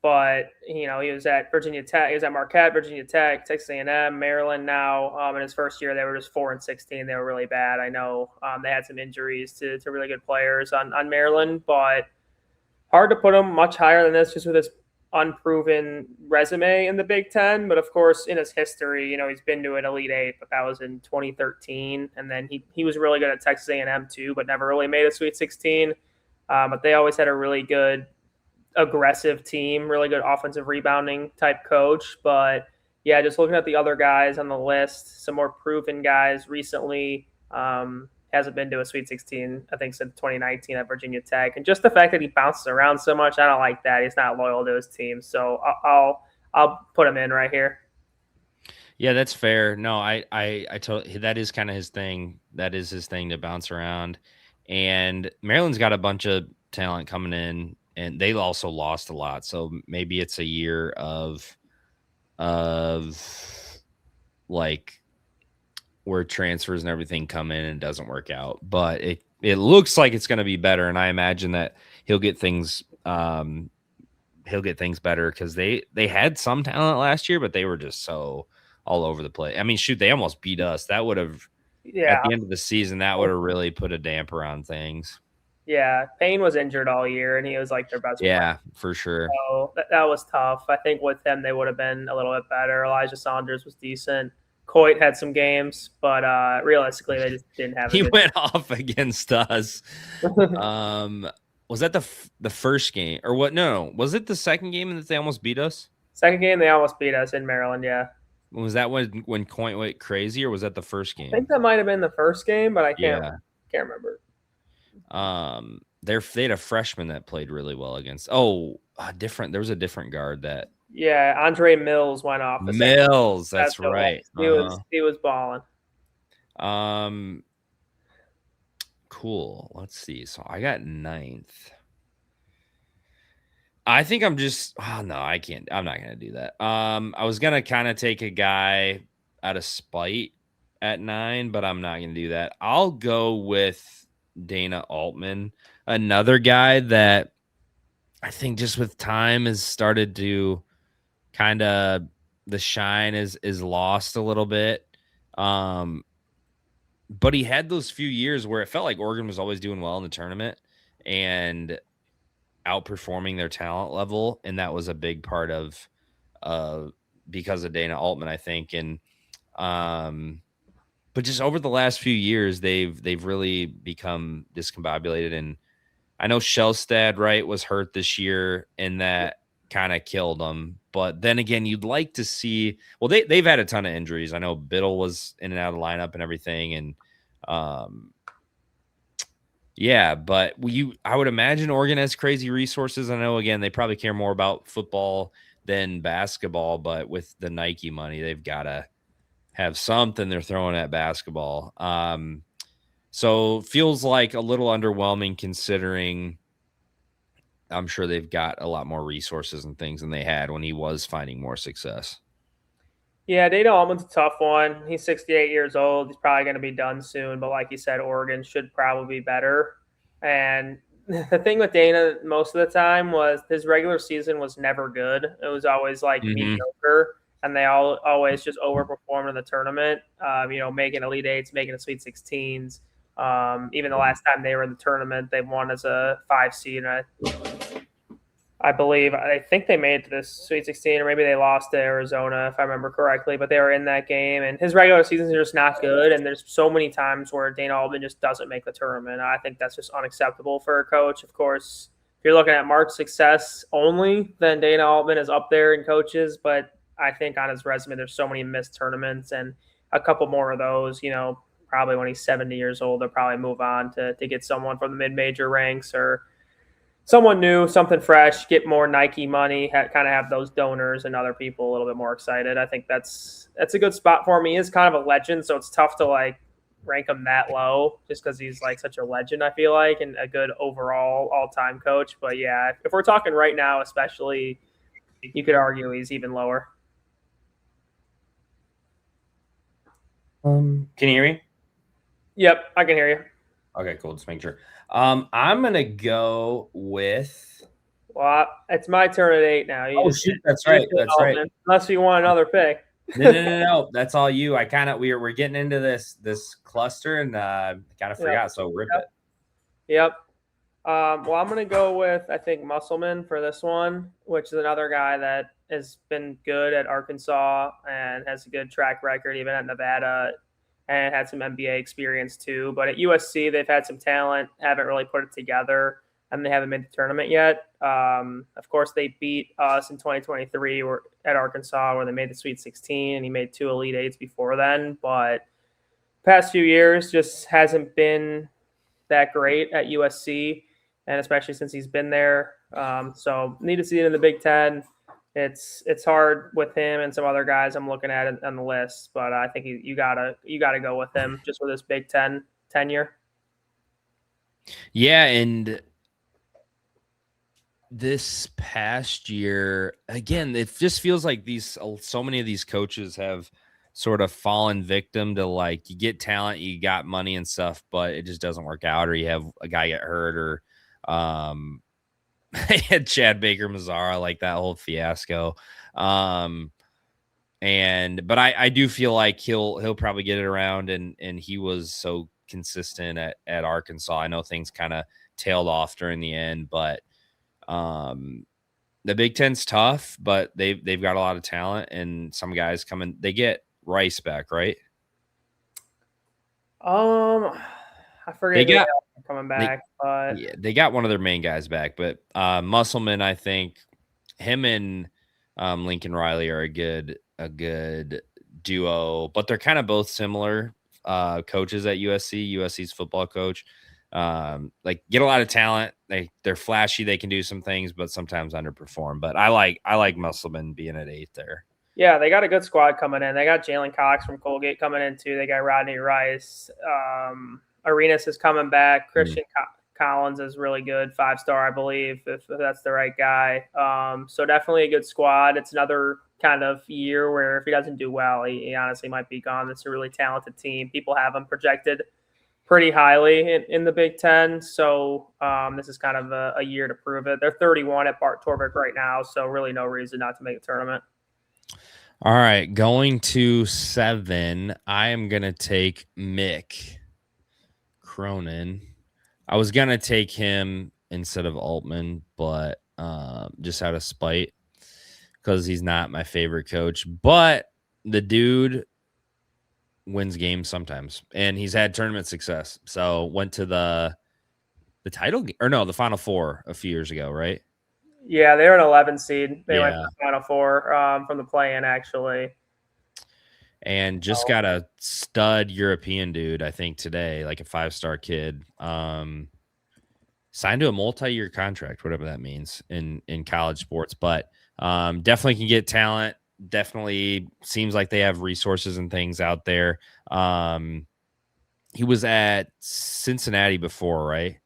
but he was at Virginia Tech, he was at Marquette, Virginia Tech, Texas A&M, Maryland now. In his first year, they were just 4-16. They were really bad. I know they had some injuries to really good players on Maryland, but hard to put him much higher than this just with his unproven resume in the Big Ten. But of course, in his history, he's been to an Elite Eight, but that was in 2013, and then he was really good at Texas A&M too, but never really made a Sweet 16. But they always had a really good aggressive team, really good offensive rebounding type coach. But yeah, just looking at the other guys on the list, some more proven guys recently, hasn't been to a Sweet 16, I think, since 2019 at Virginia Tech. And just the fact that he bounces around so much, I don't like that. He's not loyal to his team. So I'll put him in right here. Yeah, that's fair. No, I totally, that is kind of his thing. That is his thing, to bounce around. And Maryland's got a bunch of talent coming in, and they also lost a lot. So maybe it's a year of like where transfers and everything come in and doesn't work out. But it looks like it's going to be better, and I imagine that he'll get things better, because they had some talent last year, but they were just so all over the place. I mean, shoot, they almost beat us. That would have, at the end of the season, that would have really put a damper on things. Yeah, Payne was injured all year, and he was like their best player. For sure. So that was tough. I think with them, they would have been a little bit better. Elijah Saunders was decent. Coit had some games, but realistically, they just didn't have. He went off against us. Was that the first game, or what? No, was it the second game that they almost beat us? Second game, they almost beat us in Maryland. Yeah. Was that when Coit went crazy, or was that the first game? I think that might have been the first game, but I can't remember. They had a freshman that played really well against. There was a different guard that. Yeah, Andre Mills went off. Mills, that's right. He was balling. Cool. Let's see. So I got 9th. I think I'm just. Oh no, I can't. I'm not gonna do that. I was gonna kind of take a guy out of spite at 9, but I'm not gonna do that. I'll go with Dana Altman, another guy that I think just with time has started to kind of, the shine is lost a little bit. But he had those few years where it felt like Oregon was always doing well in the tournament and outperforming their talent level, and that was a big part of because of Dana Altman, I think. And but just over the last few years, they've really become discombobulated. And I know Shellstad, right, was hurt this year, and that kind of killed them. But then again, you'd like to see. Well, they've had a ton of injuries. I know Biddle was in and out of the lineup and everything, and Yeah, but I would imagine Oregon has crazy resources. I know, again, they probably care more about football than basketball, but with the Nike money, they've got to have something they're throwing at basketball. So feels like a little underwhelming considering I'm sure they've got a lot more resources and things than they had when he was finding more success. Yeah, Dana Altman's a tough one. He's 68 years old. He's probably going to be done soon. But like you said, Oregon should probably be better. And the thing with Dana most of the time was his regular season was never good. It was always like mediocre, and they always just overperformed in the tournament. Making Elite Eights, making the Sweet 16s. Even the last time they were in the tournament, they won as a 5 seed. I think they made it to this Sweet 16, or maybe they lost to Arizona, if I remember correctly. But they were in that game, and his regular seasons are just not good. And there's so many times where Dana Altman just doesn't make the tournament. I think that's just unacceptable for a coach. Of course, if you're looking at Mark's success only, then Dana Altman is up there in coaches. But I think on his resume, there's so many missed tournaments, and a couple more of those. Probably when he's 70 years old, they'll probably move on to get someone from the mid-major ranks or someone new, something fresh, get more Nike money, kind of have those donors and other people a little bit more excited. I think that's a good spot for him. He is kind of a legend, so it's tough to like rank him that low just because he's like such a legend, I feel like, and a good overall all-time coach. But yeah, if we're talking right now, especially, you could argue he's even lower. Can you hear me? Yep, I can hear you. Okay, cool. Just make sure. I'm gonna go with. Well, it's my turn at 8 now. Shoot, that's right. That's right. Unless you want another pick. No. That's all you. We're getting into this cluster and kind of forgot. So rip it. Yep. Well, I'm gonna go with I think Musselman for this one, which is another guy that has been good at Arkansas and has a good track record, even at Nevada, and had some NBA experience too. But at USC, they've had some talent, haven't really put it together, and they haven't made the tournament yet. Of course, they beat us in 2023 at Arkansas, where they made the Sweet 16, and he made 2 Elite Eights before then. But past few years just hasn't been that great at USC, and especially since he's been there. So need to see it in the Big Ten. It's hard with him and some other guys I'm looking at on the list, but I think you gotta go with him just with his Big Ten tenure. Yeah, and this past year, again, it just feels like so many of these coaches have sort of fallen victim to like you get talent, you got money and stuff, but it just doesn't work out, or you have a guy get hurt, or had Chad Baker Mazzara, like that whole fiasco. But I do feel like he'll probably get it around, and he was so consistent at Arkansas. I know things kind of tailed off during the end, but the Big Ten's tough, but they've got a lot of talent, and some guys coming. They get Rice back, right? I forget they got coming back, but yeah, they got one of their main guys back. But Musselman, I think him and Lincoln Riley are a good duo, but they're kind of both similar coaches at USC. USC's football coach, like get a lot of talent. They're flashy. They can do some things, but sometimes underperform. But I like Musselman being at 8 there. Yeah, they got a good squad coming in. They got Jalen Cox from Colgate coming in too. They got Rodney Rice. Arenas is coming back. Christian Collins is really good, 5-star, I believe, if that's the right guy. So definitely a good squad. It's another kind of year where if he doesn't do well, he honestly might be gone. It's a really talented team. People have him projected pretty highly in the Big Ten. So this is kind of a year to prove it. They're 31 at Bart Torvik right now, so really no reason not to make a tournament. All right, going to 7, I am going to take Mick Cronin. I was going to take him instead of Altman, but just out of spite because he's not my favorite coach. But the dude wins games sometimes, and he's had tournament success. So went to the title or no, the Final Four a few years ago, right? Yeah, they were an 11 seed. They went to the Final Four from the play-in, actually. And just got a stud European dude, I think, today, like a 5-star kid. signed to a multi-year contract, whatever that means in college sports. But definitely can get talent. Definitely seems like they have resources and things out there. He was at Cincinnati before, right?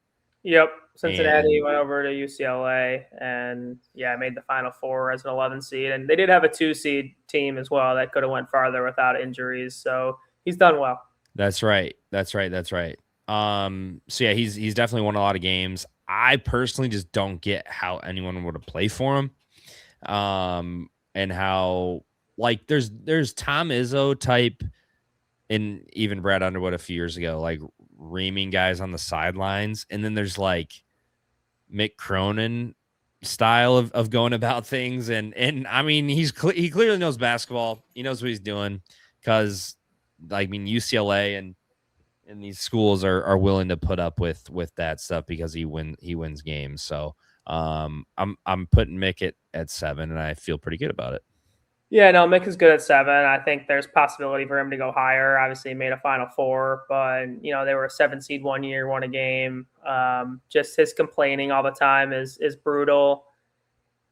Yep. Cincinnati And went over to UCLA and made the Final Four as an 11 seed. And they did have a 2 seed team as well that could have went farther without injuries. So he's done well. that's right. That's right. So yeah, he's definitely won a lot of games. I personally just don't get how anyone would have played for him. And how, like, there's Tom Izzo type and even Brad Underwood a few years ago, like reaming guys on the sidelines. And then there's like Mick Cronin style of going about things. And I mean, he clearly knows basketball. He knows what he's doing because, I mean, UCLA and these schools are willing to put up with that stuff because he wins games. So I'm putting Mick at 7, and I feel pretty good about it. Yeah, no, Mick is good at 7. I think there's possibility for him to go higher. Obviously, he made a Final Four, but they were a 7 seed one year, won a game. Just his complaining all the time is brutal.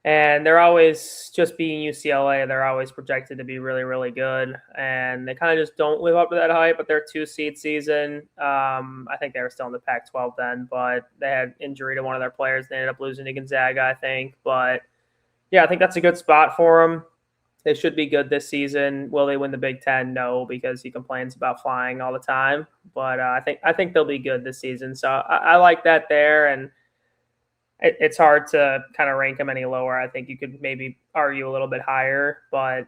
And they're always, just being UCLA, they're always projected to be really, really good. And they kind of just don't live up to that hype, but their 2 seed season, I think they were still in the Pac-12 then, but they had injury to one of their players. They ended up losing to Gonzaga, I think. But yeah, I think that's a good spot for them. They should be good this season. Will they win the Big Ten? No, because he complains about flying all the time. But I think they'll be good this season. So I like that there, and it's hard to kind of rank them any lower. I think you could maybe argue a little bit higher, but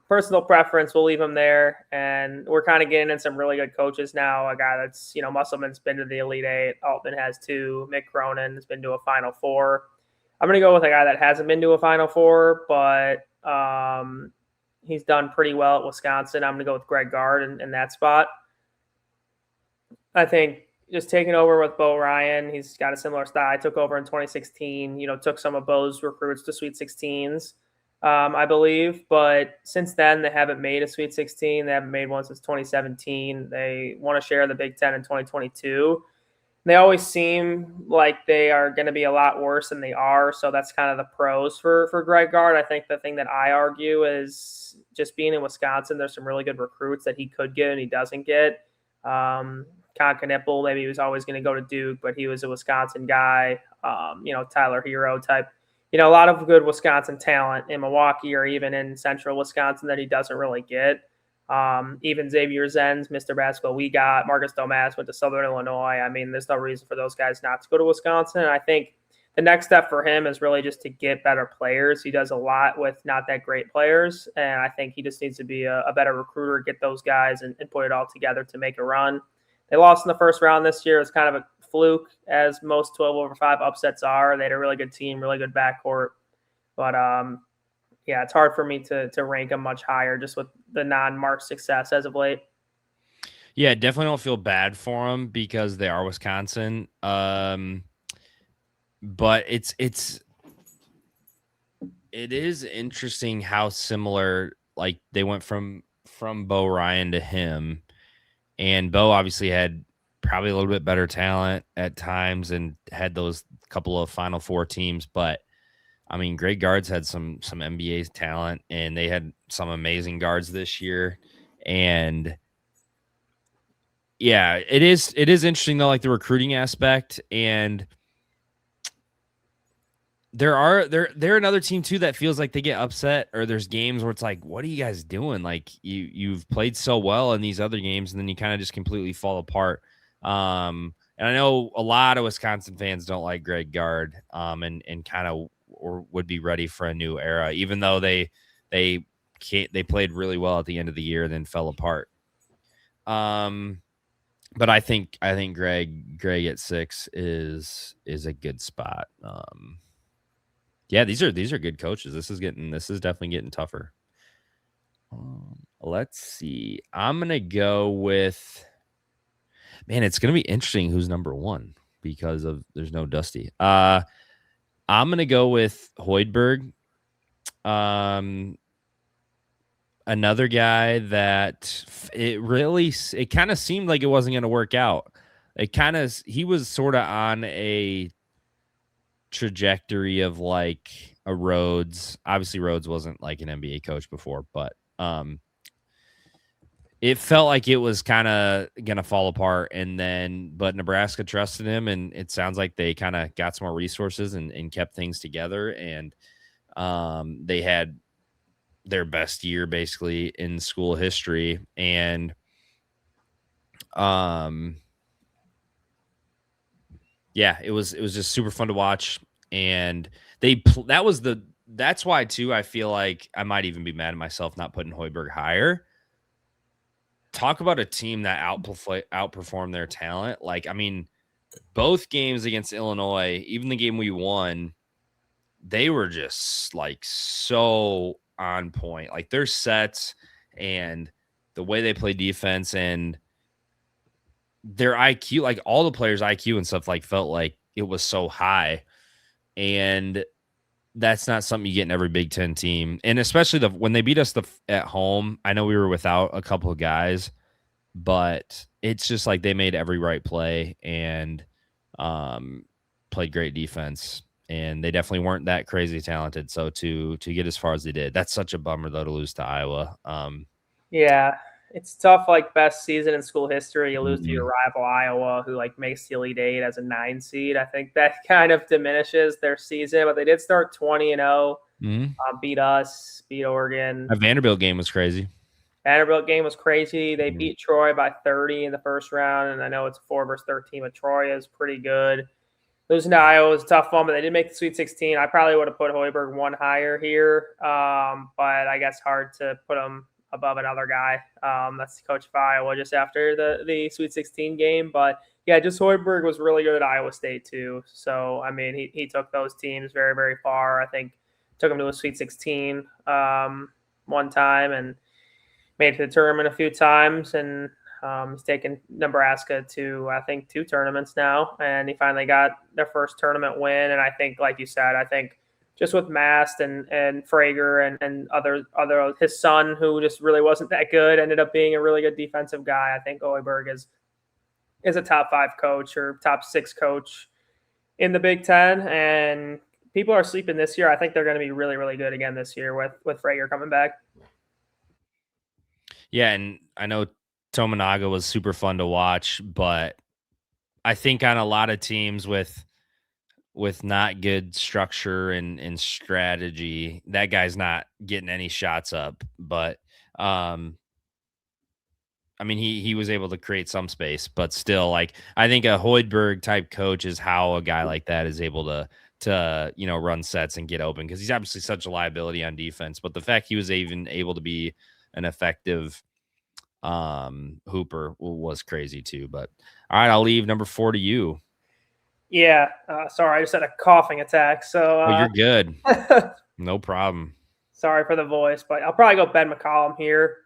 personal preference, we'll leave them there. And we're kind of getting in some really good coaches now. A guy that's, Musselman's been to the Elite Eight. Altman has 2. Mick Cronin has been to a Final Four. I'm going to go with a guy that hasn't been to a Final Four, but he's done pretty well at Wisconsin. I'm going to go with Greg Gard in that spot. I think just taking over with Bo Ryan, he's got a similar style. I took over in 2016, took some of Bo's recruits to Sweet 16s, I believe. But since then, they haven't made a Sweet 16. They haven't made one since 2017. They want to share the Big Ten in 2022. They always seem like they are going to be a lot worse than they are. So that's kind of the pros for Greg Gard. I think the thing that I argue is just being in Wisconsin, there's some really good recruits that he could get and he doesn't get. Concanipple, maybe he was always going to go to Duke, but he was a Wisconsin guy. Tyler Hero type. A lot of good Wisconsin talent in Milwaukee or even in central Wisconsin that he doesn't really get. Even Xavier Zenz, Mr. Basketball, we got Marcus Domas went to Southern Illinois. I mean, there's no reason for those guys not to go to Wisconsin. And I think the next step for him is really just to get better players. He does a lot with not that great players. And I think he just needs to be a better recruiter, get those guys and put it all together to make a run. They lost in the first round this year. It's kind of a fluke, as most 12 over 5 upsets are. They had a really good team, really good backcourt. But yeah, it's hard for me to rank them much higher just with the non-mark success as of late. Yeah, definitely don't feel bad for them because they are Wisconsin. But it is interesting how similar, like, they went from Bo Ryan to him, and Bo obviously had probably a little bit better talent at times and had those couple of Final Four teams, but I mean, Greg Gard's had some NBA talent, and they had some amazing guards this year. And yeah, it is interesting though, like the recruiting aspect. And they're another team too that feels like they get upset, or there's games where it's like, what are you guys doing? Like you've played so well in these other games, and then you kind of just completely fall apart. And I know a lot of Wisconsin fans don't like Greg Gard, and kind of or would be ready for a new era, even though they played really well at the end of the year, then fell apart. But I think Greg at 6 is a good spot. Yeah, these are good coaches. This is definitely getting tougher. Let's see. I'm gonna go with. Man, it's gonna be interesting who's number 1 because there's no Dusty. I'm gonna go with Hoiberg. Another guy that it kind of seemed like it wasn't gonna work out. he was sort of on a trajectory of like a Rhodes. Obviously, Rhodes wasn't like an NBA coach before, but it felt like it was kind of gonna fall apart. But Nebraska trusted him, and it sounds like they kind of got some more resources and kept things together. And they had their best year basically in school history, and yeah, it was just super fun to watch. And that's why too I feel like I might even be mad at myself not putting Hoiberg higher. Talk about a team that outperformed their talent. Like, I mean, both games against Illinois, even the game we won, they were just like so on point. Like their sets and the way they play defense and their IQ, like all the players' IQ and stuff, like felt like it was so high. And that's not something you get in every Big Ten team. And especially when they beat us at home, I know we were without a couple of guys, but it's just like they made every right play and played great defense. And they definitely weren't that crazy talented. So to get as far as they did, that's such a bummer though to lose to Iowa. Yeah, it's tough. Like best season in school history, you lose to your rival Iowa, who like makes the Elite Eight as a 9 seed. I think that kind of diminishes their season, but they did start 20-0. Beat us, beat Oregon. That Vanderbilt game was crazy. Vanderbilt game was crazy. They beat Troy by 30 in the first round, and I know it's 4 versus 13, but Troy is pretty good. Losing to Iowa was a tough one, but they did make the Sweet 16. I probably would have put Hoiberg one higher here, but I guess hard to put him above another guy. That's the coach of Iowa just after the Sweet 16 game. But yeah, just Hoiberg was really good at Iowa State too. So, I mean, he took those teams very, very far. I think took them to a Sweet 16 one time and made it to the tournament a few times. And he's taken Nebraska to, I think, 2 tournaments now. And he finally got their first tournament win. And I think, like you said, I think just with Mast and Frager and other his son, who just really wasn't that good, ended up being a really good defensive guy. I think Hoiberg is a top 5 coach or top 6 coach in the Big Ten. And people are sleeping this year. I think they're going to be really, really good again this year with Frager coming back. Yeah, and I know Tominaga was super fun to watch, but I think on a lot of teams with not good structure and strategy, that guy's not getting any shots up. But I mean, he was able to create some space, but still, like I think a Hoiberg type coach is how a guy like that is able to run sets and get open, because he's obviously such a liability on defense. But the fact he was even able to be an effective hooper was crazy too. But all right, I'll leave number 4 to you. Yeah, sorry, I just had a coughing attack. So you're good. No problem. Sorry for the voice, but I'll probably go Ben McCollum here.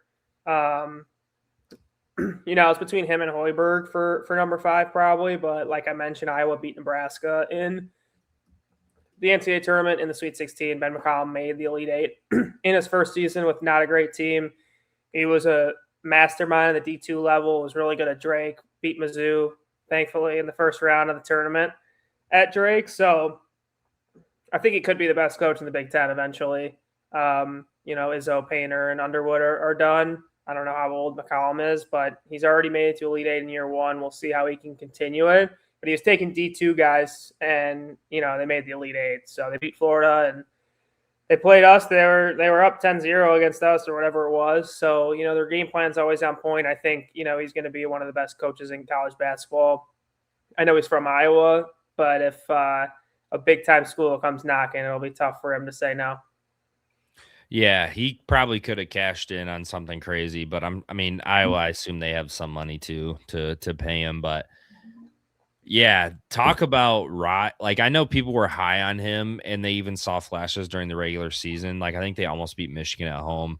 It's between him and Hoiberg for number 5 probably, but like I mentioned, Iowa beat Nebraska in the NCAA tournament in the Sweet 16. Ben McCollum made the Elite Eight in his first season with not a great team. He was a mastermind at the D2 level, was really good at Drake, beat Mizzou, thankfully, in the first round of the tournament at Drake. So I think he could be the best coach in the Big Ten eventually. Izzo, Painter, and Underwood are done. I don't know how old McCollum is, but he's already made it to Elite Eight in year 1. We'll see how he can continue it. But he was taking D2 guys, and, they made the Elite Eight. So they beat Florida, and they played us. They were up 10-0 against us or whatever it was. So, their game plan's always on point. I think, he's going to be one of the best coaches in college basketball. I know he's from Iowa, but if a big-time school comes knocking, it'll be tough for him to say no. Yeah, he probably could have cashed in on something crazy, but Iowa, I assume they have some money to pay him. But yeah, talk about like I know people were high on him, and they even saw flashes during the regular season. Like I think they almost beat Michigan at home.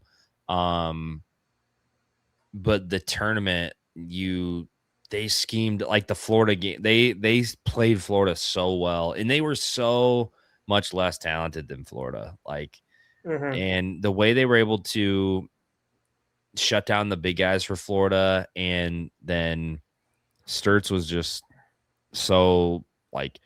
But the tournament, they schemed like the Florida game. They played Florida so well, and they were so much less talented than Florida. Like. And the way they were able to shut down the big guys for Florida and then Sturts was just so like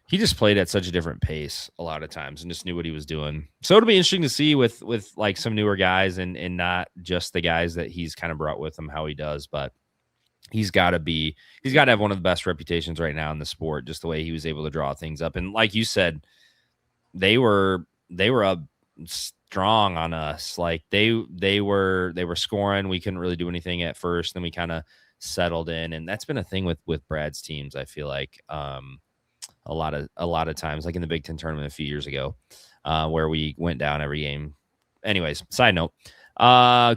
he just played at such a different pace a lot of times and just knew what he was doing. So it'll be interesting to see with like some newer guys and not just the guys that he's kind of brought with him how he does, but he's got to have one of the best reputations right now in the sport, just the way he was able to draw things up. And like you said, they were up strong on us. Like they were scoring. We couldn't really do anything at first. Then we kind of settled in, and that's been a thing with Brad's teams. I feel like a lot of times, like in the Big Ten tournament a few years ago, where we went down every game. Anyways, side note.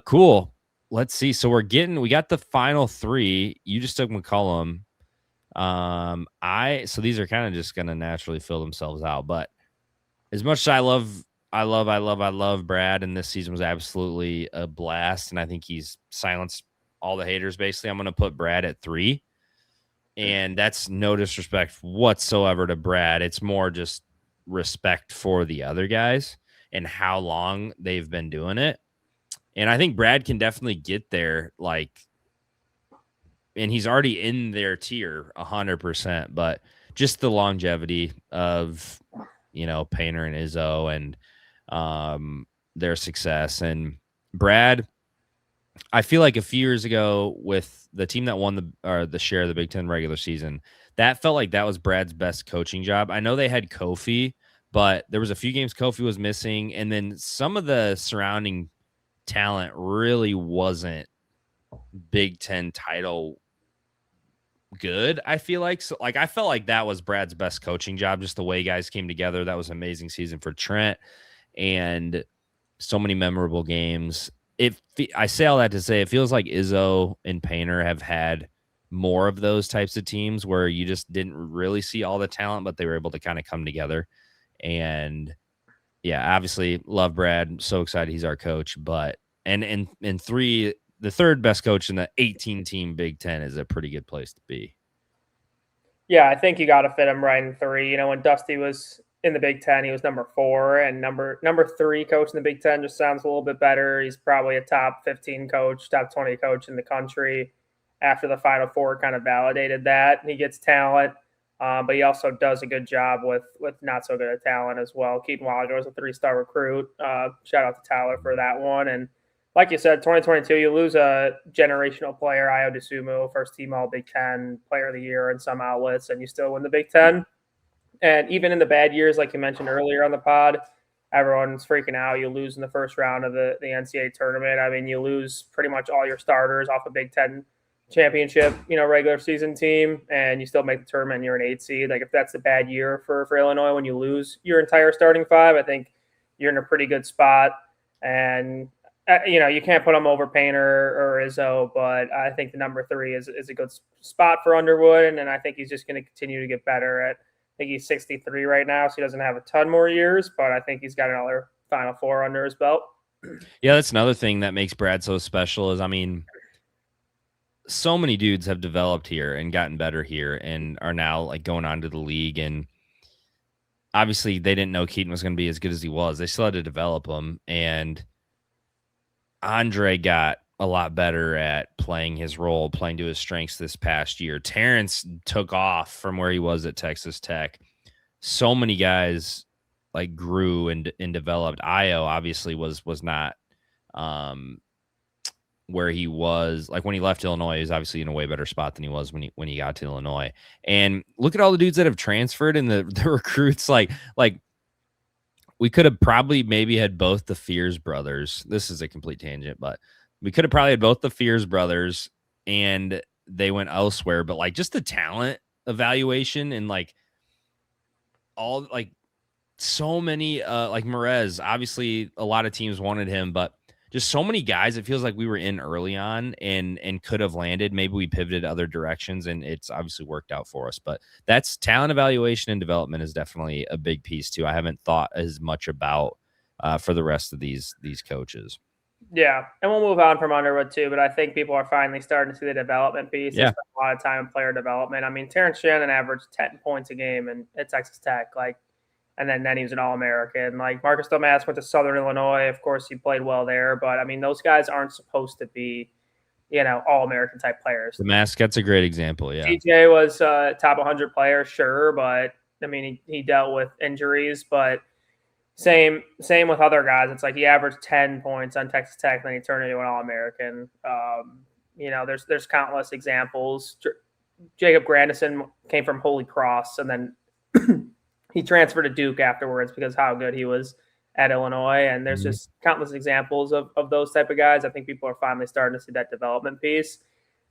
Cool. Let's see. So we got the final three. You just took McCollum. So these are kind of just gonna naturally fill themselves out. But as much as I love Brad, and this season was absolutely a blast, and I think he's silenced all the haters. Basically, I'm gonna put Brad at 3. And that's no disrespect whatsoever to Brad. It's more just respect for the other guys and how long they've been doing it. And I think Brad can definitely get there, and he's already in their tier 100%, but just the longevity of, Painter and Izzo and their success. And Brad, I feel like a few years ago with the team that won the share of the Big Ten regular season, that felt like that was Brad's best coaching job. I know they had Kofi, but there was a few games Kofi was missing, and then some of the surrounding talent really wasn't Big Ten title good. I feel like I felt like that was Brad's best coaching job, just the way guys came together. That was an amazing season for Trent, and so many memorable games. I say all that to say it feels like Izzo and Painter have had more of those types of teams where you just didn't really see all the talent, but they were able to kind of come together. And yeah, obviously love Brad. So excited he's our coach. But and 3, the third best coach in the 18 team Big Ten is a pretty good place to be. Yeah, I think you got to fit him right in 3. When Dusty was in the Big Ten, he was number 4, and number 3 coach in the Big Ten just sounds a little bit better. He's probably a top 15 coach, top 20 coach in the country. After the Final Four kind of validated that, he gets talent, but he also does a good job with not so good at talent as well. Keaton Wilder was a 3-star recruit. Shout out to Tyler for that one. And like you said, 2022, you lose a generational player, Ayo Dosunmu, first team All Big Ten, player of the year in some outlets, and you still win the Big Ten. And even in the bad years, like you mentioned earlier on the pod, everyone's freaking out. You lose in the first round of the NCAA tournament. I mean, you lose pretty much all your starters off a Big Ten championship, regular season team, and you still make the tournament and you're an 8 seed. Like, if that's a bad year for Illinois when you lose your entire starting 5, I think you're in a pretty good spot. And you can't put them over Painter or Izzo, but I think the number 3 is a good spot for Underwood, and I think he's just going to continue to get better. I think he's 63 right now, so he doesn't have a ton more years, but I think he's got another Final Four under his belt. Yeah, that's another thing that makes Brad so special is, I mean, so many dudes have developed here and gotten better here and are now like going on to the league. And obviously they didn't know Keaton was going to be as good as he was. They still had to develop him. And Andre got a lot better at playing his role, playing to his strengths this past year. Terrence took off from where he was at Texas Tech. So many guys like grew and developed. Ayo obviously was not where he was. Like when he left Illinois, he was obviously in a way better spot than he was when he got to Illinois. And look at all the dudes that have transferred and the recruits. Like we could have probably maybe had both the Fears brothers. This is a complete tangent, but we could have probably had both the Fears brothers and they went elsewhere. But like just the talent evaluation and like all like so many like Merez, obviously a lot of teams wanted him, but just so many guys, it feels like we were in early on and could have landed. Maybe we pivoted other directions and it's obviously worked out for us. But that's talent evaluation and development is definitely a big piece too. I haven't thought as much about for the rest of these coaches. Yeah, and we'll move on from Underwood too, but I think people are finally starting to see the development piece. Yeah. They spent a lot of time in player development. I mean, Terrence Shannon averaged 10 points a game at Texas Tech, and then he was an All-American. Like Marcus Domask went to Southern Illinois. Of course, he played well there, but I mean, those guys aren't supposed to be, All-American type players. The mascot's a great example. Yeah. TJ was a top 100 player, sure, but I mean, he dealt with injuries, but same with other guys. It's like he averaged 10 points on Texas Tech, and then he turned into an All-American. There's countless examples. Jacob Grandison came from Holy Cross, and then he transferred to Duke afterwards because of how good he was at Illinois. And there's just countless examples of those type of guys. I think people are finally starting to see that development piece.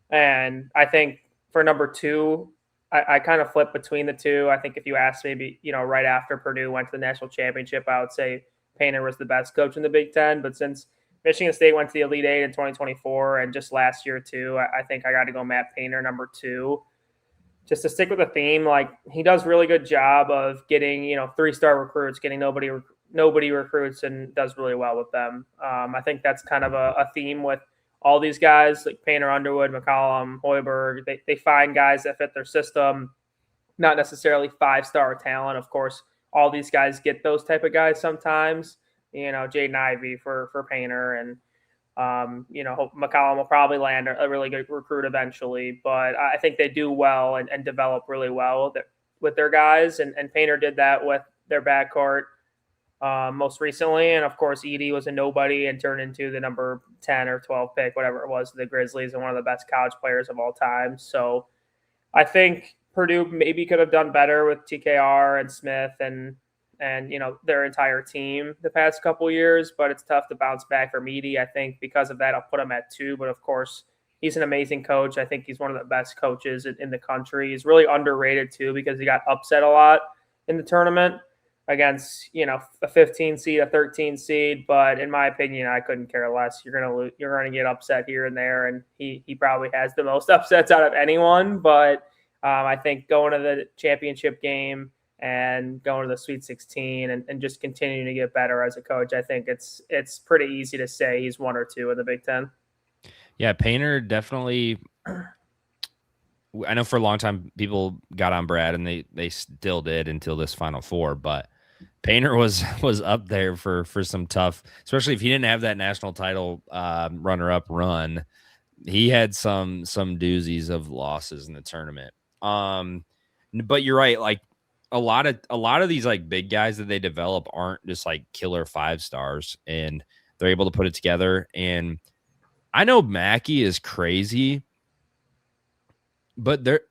And I think for number 2, I kind of flip between the two. I think if you asked maybe, right after Purdue went to the national championship, I would say Painter was the best coach in the Big Ten. But since Michigan State went to the Elite Eight in 2024 and just last year too, I think I got to go Matt Painter, number 2. Just to stick with the theme, like he does really good job of getting, 3-star recruits, getting nobody recruits, and does really well with them. I think that's kind of a theme with all these guys like Painter, Underwood, McCollum, Hoiberg. They find guys that fit their system, not necessarily 5-star talent. Of course, all these guys get those type of guys sometimes. Jaden Ivey for Painter, and McCollum will probably land a really good recruit eventually. But I think they do well and develop really well with their guys, and Painter did that with their backcourt. Most recently, and of course Edey was a nobody and turned into the number 10 or 12 pick, whatever it was, the Grizzlies, and one of the best college players of all time. So I think Purdue maybe could have done better with TKR and Smith and their entire team the past couple of years, but it's tough to bounce back from Edey. I think because of that, I'll put him at 2, but of course he's an amazing coach. I think he's one of the best coaches in the country. He's really underrated too because he got upset a lot in the tournament against a 15 seed, a 13 seed, but in my opinion, I couldn't care less. You're gonna get upset here and there, and he probably has the most upsets out of anyone. But I think going to the championship game and going to the Sweet 16 and just continuing to get better as a coach, I think it's pretty easy to say he's 1 or 2 in the Big Ten. Yeah, Painter definitely. I know for a long time people got on Brad, and they still did until this Final Four, but Painter was up there for some tough, especially if he didn't have that national title runner-up run. He had some doozies of losses in the tournament. But you're right, like a lot of these like big guys that they develop aren't just like killer 5-stars, and they're able to put it together. And I know Mackey is crazy, but there,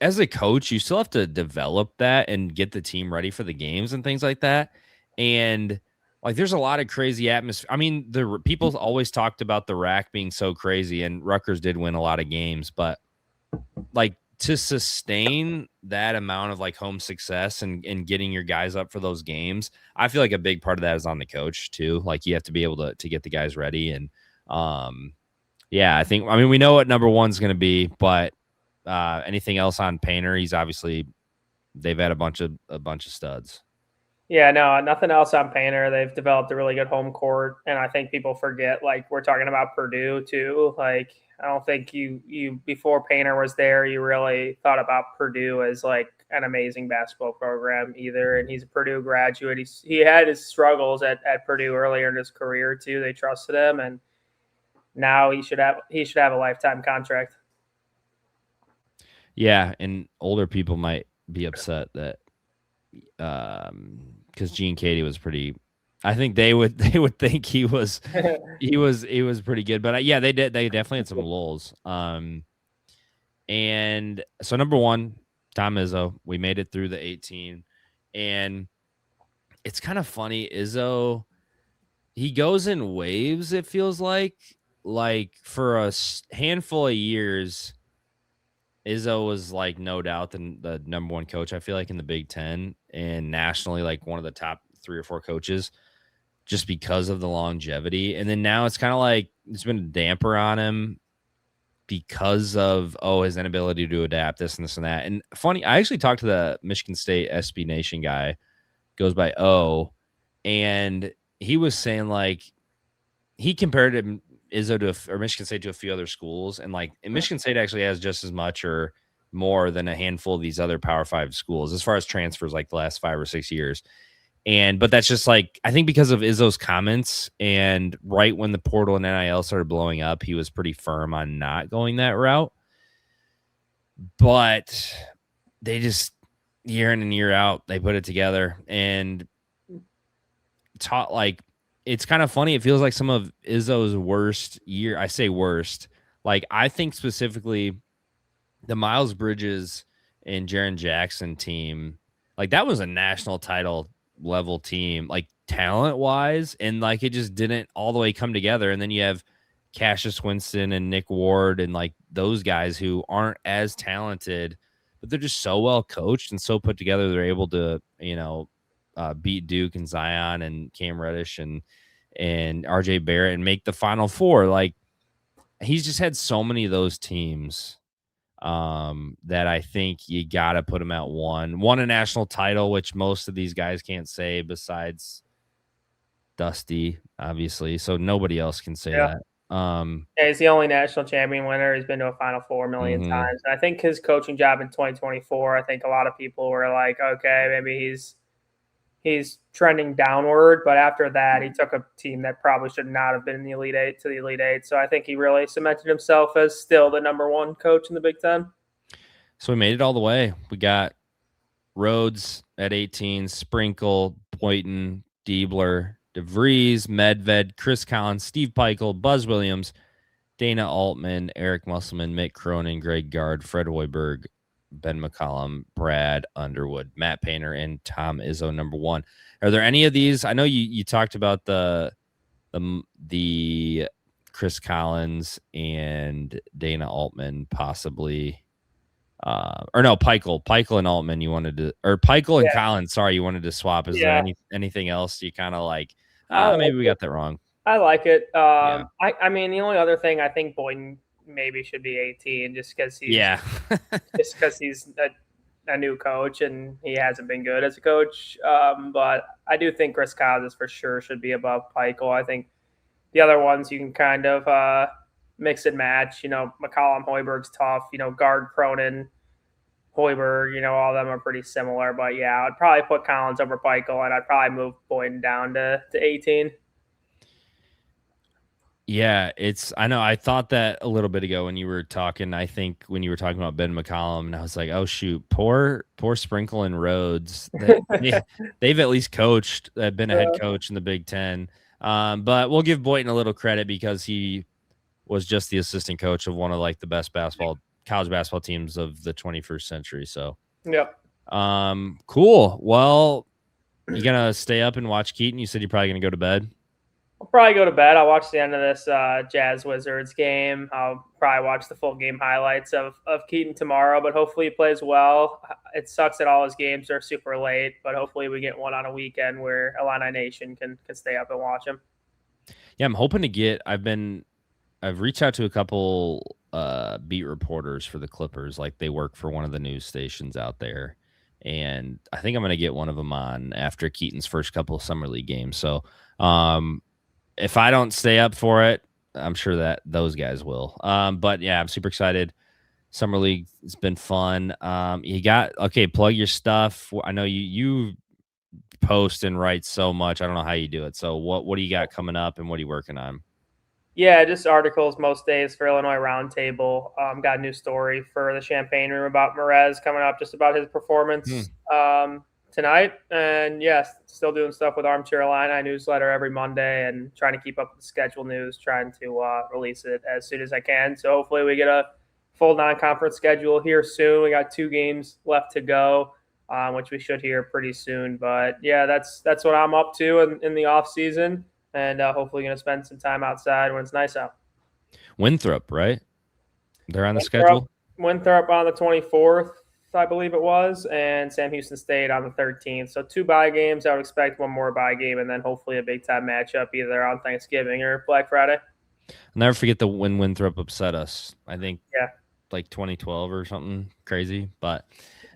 as a coach, you still have to develop that and get the team ready for the games and things like that. And like, there's a lot of crazy atmosphere. I mean, the people always talked about the rack being so crazy, and Rutgers did win a lot of games, but like to sustain that amount of like home success and getting your guys up for those games, I feel like a big part of that is on the coach too. Like you have to be able to get the guys ready. And yeah, I mean, we know what number 1's going to be, but anything else on Painter? He's obviously, they've had a bunch of studs. Yeah, no, nothing else on Painter. They've developed a really good home court, and I think people forget, like, we're talking about Purdue too. Like, I don't think you before Painter was there, you really thought about Purdue as like an amazing basketball program either. And he's a Purdue graduate. He had his struggles at Purdue earlier in his career too. They trusted him, and now he should have a lifetime contract. Yeah, and older people might be upset that because Gene Katie was pretty. I think they would think he was pretty good, but yeah, they definitely had some lulls. And so number 1, Tom Izzo, we made it through the 18, and it's kind of funny. Izzo, he goes in waves. It feels like for a handful of years, Izzo was like no doubt the number 1 coach, I feel like, in the Big Ten and nationally, like one of the top 3 or 4 coaches, just because of the longevity. And then now it's kind of like it's been a damper on him because of his inability to adapt, this and this and that. And funny, I actually talked to the Michigan State SB Nation guy, goes by O, and he was saying like he compared him Izzo or Michigan State to a few other schools, and like Michigan State actually has just as much or more than a handful of these other Power 5 schools as far as transfers, like the last 5 or 6 years. But that's just like, I think because of Izzo's comments, and right when the portal and NIL started blowing up, he was pretty firm on not going that route. But they just, year in and year out, they put it together and taught, like, it's kind of funny. It feels like some of Izzo's worst year. I say worst. Like, I think specifically the Miles Bridges and Jaren Jackson team, like, that was a national title level team, like, talent wise, and like it just didn't all the way come together. And then you have Cassius Winston and Nick Ward and like those guys who aren't as talented, but they're just so well coached and so put together. They're able to, beat Duke and Zion and Cam Reddish and RJ Barrett and make the Final Four. Like, he's just had so many of those teams that I think you got to put him at one. Won a national title, which most of these guys can't say besides Dusty, obviously. So nobody else can say that. Yeah, he's the only national champion winner. He's been to a Final Four a million times. And I think his coaching job in 2024, I think a lot of people were like, okay, maybe he's trending downward. But after that, he took a team that probably should not have been in the Elite Eight to the Elite Eight. So I think he really cemented himself as still the #1 coach in the Big Ten. So we made it all the way. We got Rhodes at 18, Sprinkle, Boynton, Diebler, DeVries, Medved, Chris Collins, Steve Peichel, Buzz Williams, Dana Altman, Eric Musselman, Mick Cronin, Greg Gard, Fred Hoiberg, Ben McCollum, Brad Underwood, Matt Painter, and Tom Izzo #1. Are there any of these? I know you talked about the Chris Collins and Dana Altman possibly. Or no, Peichel and Altman you wanted to, or Peichel and Collins, sorry, you wanted to swap. Is there anything else you kind of like, maybe we got that wrong? I like it. I mean, the only other thing, I think Boynton maybe should be 18 just because he's a new coach and he hasn't been good as a coach. But I do think Chris Collins for sure should be above Peichel. I think the other ones you can kind of mix and match. McCollum, Hoiberg's tough. Gard, Cronin, Hoiberg, all of them are pretty similar. But yeah, I'd probably put Collins over Peichel, and I'd probably move Boynton down to 18. Yeah, I know. I thought that a little bit ago when you were talking. I think when you were talking about Ben McCollum, and I was like, oh shoot, poor Sprinkle and Rhodes. They've at least coached, been a head coach in the Big Ten. But we'll give Boynton a little credit because he was just the assistant coach of one of like the best college basketball teams of the 21st century. So, cool. Well, you gonna stay up and watch Keaton? You said you're probably gonna go to bed. I'll probably go to bed. I'll watch the end of this Jazz Wizards game. I'll probably watch the full game highlights of Keaton tomorrow, but hopefully he plays well. It sucks that all his games are super late, but hopefully we get one on a weekend where Illini Nation can stay up and watch him. Yeah, I'm hoping to get. I've reached out to a couple beat reporters for the Clippers, like they work for one of the news stations out there, and I think I'm going to get one of them on after Keaton's first couple of summer league games. So, if I don't stay up for it, I'm sure that those guys will. But yeah, I'm super excited. Summer league has been fun. Plug your stuff. I know you post and write so much. I don't know how you do it. So what do you got coming up and what are you working on? Yeah, just articles most days for Illinois Roundtable. Got a new story for the Champaign Room about Merez coming up, just about his performance tonight. And yes, still doing stuff with Armchair Illini newsletter every Monday and trying to keep up with the schedule news, trying to release it as soon as I can. So hopefully we get a full non-conference schedule here soon. We got 2 games left to go, which we should hear pretty soon. But yeah, that's what I'm up to in the off season. And hopefully going to spend some time outside when it's nice out. Winthrop, right? They're on the schedule? Winthrop on the 24th, I believe it was, and Sam Houston State on the 13th. So 2 bye games. I would expect one more bye game, and then hopefully a big-time matchup either on Thanksgiving or Black Friday. I'll never forget when Winthrop upset us. I think like 2012 or something crazy, but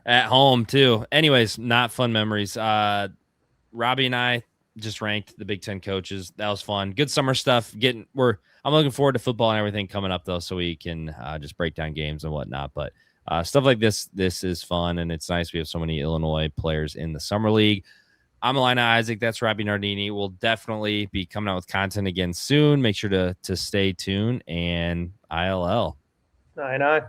at home too. Anyways, not fun memories. Robby and I just ranked the Big Ten coaches. That was fun. Good summer stuff. I'm looking forward to football and everything coming up though, so we can just break down games and whatnot. But stuff like this is fun, and it's nice we have so many Illinois players in the summer league. I'm Illini Isaac. That's Robby Nardini. We'll definitely be coming out with content again soon. Make sure to stay tuned, and ILL. 9-9.